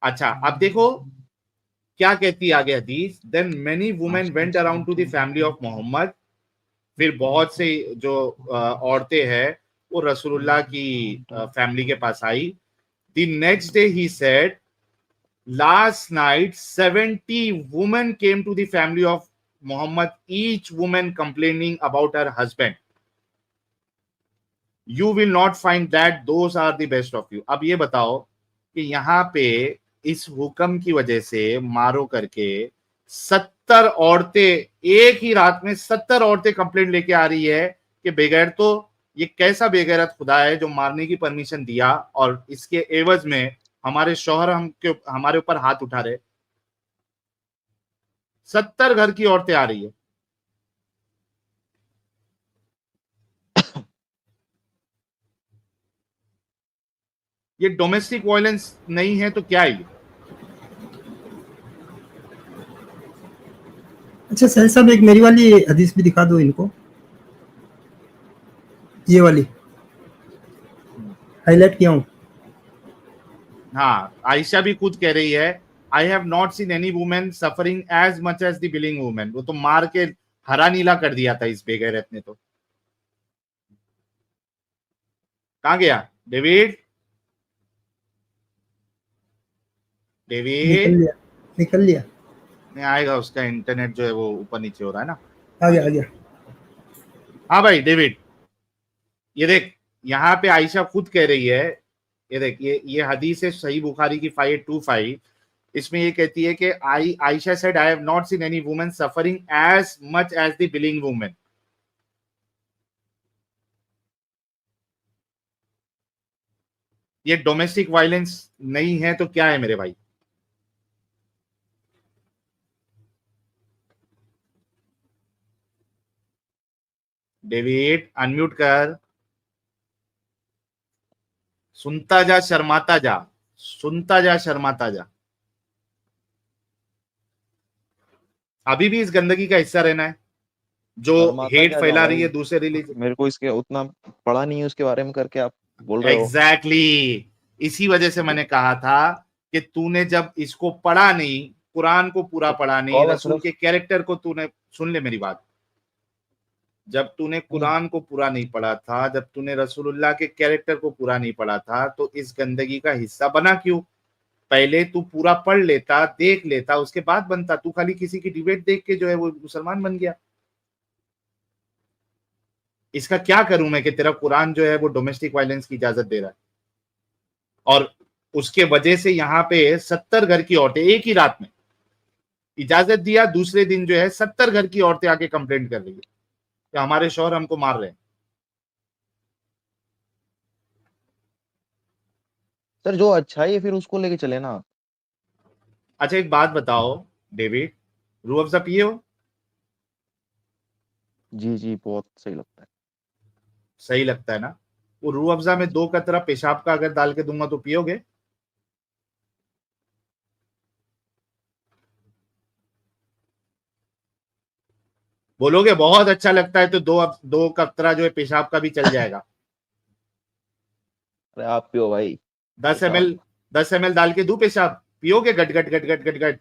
अच्छा, अब देखो क्या कहती है आगे हदीस, then many women went around to the family of Muhammad, फिर बहुत से जो औरतें हैं वो रसूलुल्लाह की फैमिली के पास आई। द नेक्स्ट डे ही said last night 70 women came to the family of Muhammad, each woman complaining about her husband. You will not find that those are the best of you. अब ये बताओ कि यहाँ पे इस हुक्म की वजह से मारो करके 70 औरतें एक ही रात में 70 औरतें कंप्लेंट लेके आ रही है कि बगैर तो ये कैसा बेगैरत खुदा है जो मारने की परमिशन दिया और इसके एवज में हमारे शौहर हमारे ऊपर हाथ उठा रहे। 70 घर की औरतें आ रही है। ये डोमेस्टिक वायलेंस नहीं है तो क्या है ये? अच्छा सर साहब, एक मेरी वाली हदीस भी दिखा दो इनको, ये वाली हाईलाइट किया हूँ। हाँ, आयशा भी खुद कह रही है, I have not seen any women suffering as much as the believing women. वो तो मार के हरा नीला कर दिया था इस बेगैरत ने। तो कहाँ गया डेविड? निकल लिया, निकल लिया, नहीं आएगा, उसका इंटरनेट जो है वो ऊपर नीचे हो रहा है ना। आ गया, आ गया। हाँ भाई डेविड, ये देख, यहाँ पे आयशा खुद कह रही है, ये देख, ये हदीस है सही बुखारी की 525। इसमें ये कहती है कि Aisha said I have not seen any women suffering as much as the believing women. ये डोमेस्टिक वायलेंस नहीं है तो क्या है मेरे भाई? डेविड अनम्यूट कर, सुनता जा शर्माता जा, सुनता जा शर्माता जा। अभी भी इस गंदगी का हिस्सा रहना है जो शर्माता हेट क्या फैला जाऊं रही है भाई, दूसरे रिलीजन। मेरे को इसके उतना पढ़ा नहीं है उसके बारे में करके आप बोल रहे हो। एग्जैक्टली, इसी वजह से मैंने कहा था कि तूने जब इसको पढ़ा नहीं, कुरान को पूरा पढ़ा नहीं, कॉल रसूल अशरफ के कैरेक्टर को तूने, सुन ले मेरी बात, जब तूने कुरान को पूरा नहीं पढ़ा था, जब तूने रसूलुल्लाह के कैरेक्टर को पूरा नहीं पढ़ा था, तो इस गंदगी का हिस्सा बना क्यों? पहले तू पूरा पढ़ लेता, देख लेता, उसके बाद बनता। तू खाली किसी की डिबेट देख के जो है वो मुसलमान बन गया। इसका क्या करूं मैं कि तेरा कुरान जो है वो डोमेस्टिक वायलेंस की इजाजत दे रहा है, और उसके वजह से यहाँ पे 70 घर की औरतें एक ही रात में, इजाजत दिया, दूसरे दिन जो है 70 घर की औरतें आके कंप्लेंट कर रही है कि हमारे शौहर हमको मार रहे हैं। सर जो अच्छा है फिर उसको लेके चले ना। अच्छा एक बात बताओ डेविड, रूह अफ़ज़ा पिए हो? जी जी, बहुत सही लगता है। सही लगता है ना? वो रूह अफ़ज़ा में 2 कतरा पेशाब का अगर डाल के दूंगा तो पियोगे? बोलोगे बहुत अच्छा लगता है तो 2 कतरा जो है पेशाब का भी चल जाएगा। अरे आप पियो भाई 10 पेशाब। ml 10 ml डाल के दूं पेशाब, पियोगे? गट गट गट गट गट गट।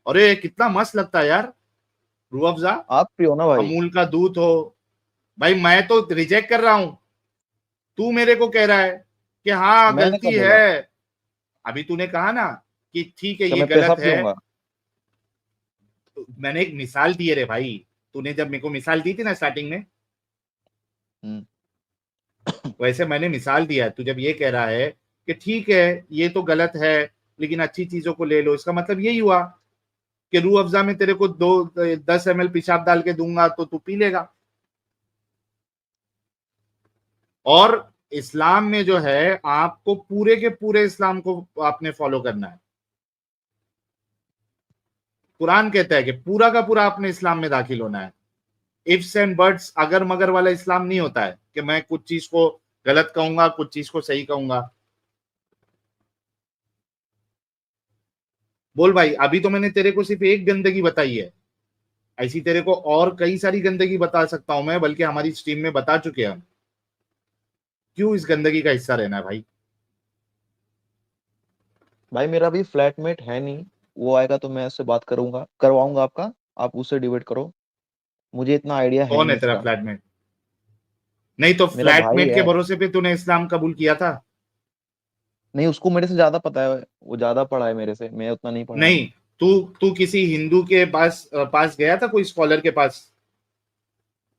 अरे कितना मस्त लगता है यार रूह अफ़ज़ा। आप पियो ना भाई। अमूल का दूध हो भाई। मैं तो रिजेक्ट कर रहा हूं, तू मेरे को कह रहा है कि हाँ मैंने गलती कब बोला? है। अभी तूने कहा ना कि ठीक है क्या ये मैं गलत पेशाब है। पीऊंगा? तो मैंने एक मिसाल दी है रे भाई, तूने जब मेरे को मिसाल दी थी ना स्टार्टिंग में, हम्म। वैसे मैंने मिसाल दिया है। तू जब ये कह रहा है कि ठीक है ये तो गलत है लेकिन अच्छी चीजों को ले लो, इसका मतलब यही हुआ कि रूह अफ़ज़ा में तेरे को 10 ml पेशाब डाल के दूंगा तो तू पी लेगा। और इस्लाम में जो है आपको पूरे के पूरे इस्लाम को आपने फॉलो करना है। कुरान कहता है कि पूरा का पूरा आपने इस्लाम में दाखिल होना है। इफ्स एंड बट्स, अगर मगर वाला इस्लाम नहीं होता है कि मैं कुछ चीज को गलत कहूंगा कुछ चीज को सही कहूंगा। बोल भाई, अभी तो मैंने तेरे को सिर्फ एक गंदगी बताई है, ऐसी तेरे को और कई सारी गंदगी बता सकता हूं मैं, बल्कि हमारी स्ट्रीम में बता चुके हैं हम। क्यों इस गंदगी का हिस्सा रहना है भाई? भाई मेरा भी फ्लैटमेट है नहीं, वो आएगा तो मैं उससे बात करूंगा, करवाऊंगा आपका, आप उससे डिबेट करो। मुझे इतना आइडिया है कौन नहीं है तेरा इसका। फ्लैटमेट? नहीं तो मेरा भाई फ्लैटमेट के है। भरोसे पे तूने इस्लाम कबूल किया था? नहीं, उसको मेरे से ज्यादा पता है, वो ज्यादा पढ़ा है मेरे से, मैं उतना नहीं पढ़ा हूँ। नहीं, तू तू किसी हिंदू के पास गया था, कोई स्कॉलर के पास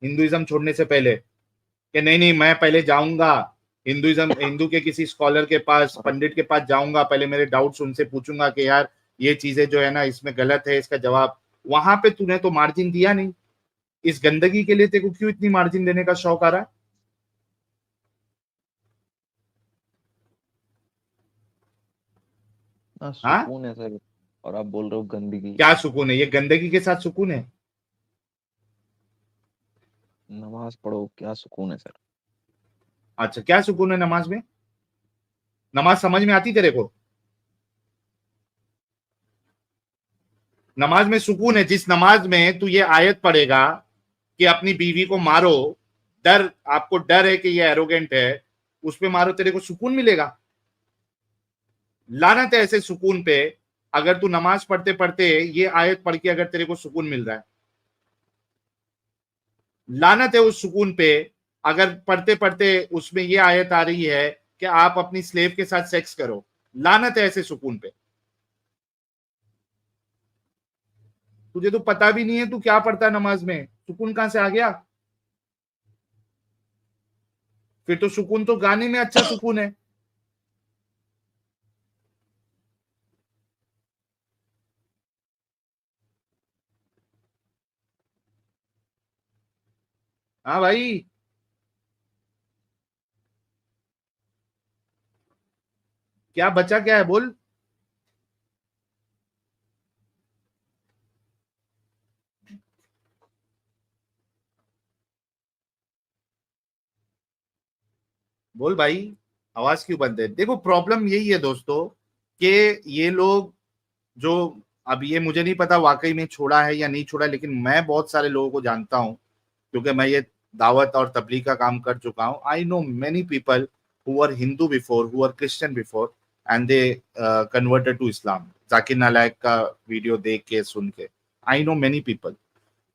हिंदुइज्म छोड़ने से पहले, कि नहीं नहीं मैं पहले जाऊंगा हिंदू के किसी स्कॉलर के पास, पंडित के पास जाऊंगा, पहले मेरे डाउट्स उनसे पूछूंगा कि यार ये चीजें जो है ना इसमें गलत है, इसका जवाब। वहां पे तूने तो मार्जिन दिया नहीं, इस गंदगी के लिए तेरे को क्यों इतनी मार्जिन देने का शौक आ रहा है? ना हाँ, सुकून है सर, और आप बोल रहे हो गंदगी। क्या सुकून है? ये गंदगी के साथ सुकून है? नमाज पढ़ो, क्या सुकून है सर? अच्छा, क्या सुकून है नमाज में? नमाज समझ में आती तेरे को? नमाज में सुकून है? जिस नमाज में तू ये आयत पढ़ेगा कि अपनी बीवी को मारो, डर, आपको डर है कि ये एरोगेंट है, उस पे मारो, तेरे को सुकून मिलेगा? लानत है ऐसे सुकून पे। अगर तू नमाज पढ़ते पढ़ते ये आयत पढ़ के अगर तेरे को सुकून मिल रहा है, लानत है उस सुकून पे अगर पढ़ते पढ़ते उसमें ये आयत आ रही है कि आप अपनी स्लेव के साथ सेक्स करो। लानत है ऐसे सुकून पे। तुझे तो पता भी नहीं है तू क्या पढ़ता है नमाज में, सुकून कहां से आ गया? फिर तो सुकून तो गाने में अच्छा सुकून है। हाँ भाई, क्या बचा क्या है बोल? बोल भाई, आवाज क्यों बंद है? देखो प्रॉब्लम यही है दोस्तों कि ये लोग जो, अब ये मुझे नहीं पता वाकई में छोड़ा है या नहीं छोड़ा, लेकिन मैं बहुत सारे लोगों को जानता हूं क्योंकि मैं ये दावत और तबलीग का काम कर चुका हूं। I know many people who are Hindu before, who are Christian before, and they converted to Islam, Zakir नालायक का वीडियो देख के सुन के। I know many people.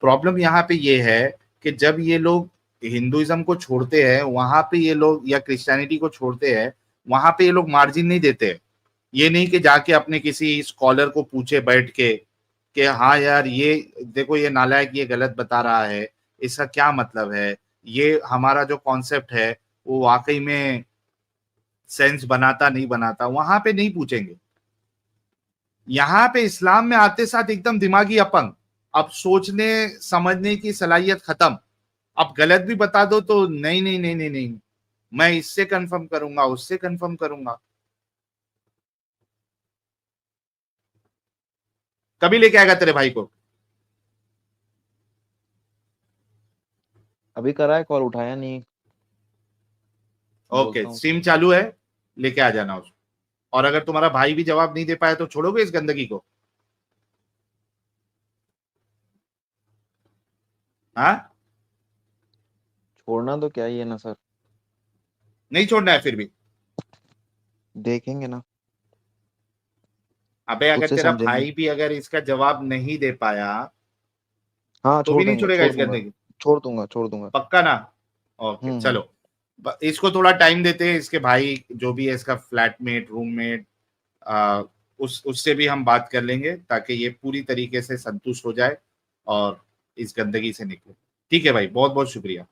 Problem यहाँ पे ये है कि जब ये लोग हिंदुइज्म को छोड़ते हैं वहां पे ये लोग, या क्रिश्चियनिटी को छोड़ते हैं, वहां पे ये लोग मार्जिन नहीं देते। ये नहीं कि जाके अपने किसी स्कॉलर को पूछे बैठ के कि हाँ यार ये देखो ये नालायक ये गलत बता रहा है, इसका क्या मतलब है, ये हमारा जो कॉन्सेप्ट है वो वाकई में सेंस बनाता नहीं बनाता, वहां पे नहीं पूछेंगे। यहाँ पे इस्लाम में आते साथ एकदम दिमागी अपंग, अब सोचने समझने की सलाहियत खत्म। अब गलत भी बता दो तो नहीं नहीं नहीं नहीं नहीं, मैं इससे कंफर्म करूंगा, उससे कंफर्म करूंगा। कभी लेके आएगा तेरे भाई को? अभी करा है कॉल, उठाया नहीं। ओके, बोलता हूँ स्ट्रीम चालू है, लेके आ जाना उसको। और अगर तुम्हारा भाई भी जवाब नहीं दे पाया तो छोड़ोगे इस गंदगी को? हाँ, छोड़ना तो क्या ही है ना सर, नहीं छोड़ना है फिर भी? देखेंगे ना, अबे खुद अगर से तेरा समझेंगे। भाई भी अगर इसका जवाब नहीं दे पाया हाँ तो छोड़ भी नहीं देंगे, छोड़ेगा छोड़ इस दूंगा, गंदगी? छोड़ दूंगा, छोड़ दूंगा। पक्का ना? ओके हम्म। चलो, इसको थोड़ा टाइम देते हैं। इसके भाई जो भी है, इसका फ्लैटमेट, रूममेट, उस उससे भी हम बात कर लेंगे ताकि ये पूरी तरीके से संतुष्ट हो जाए और इस गंदगी से निकले। ठीक है भाई, बहुत बहुत शुक्रिया।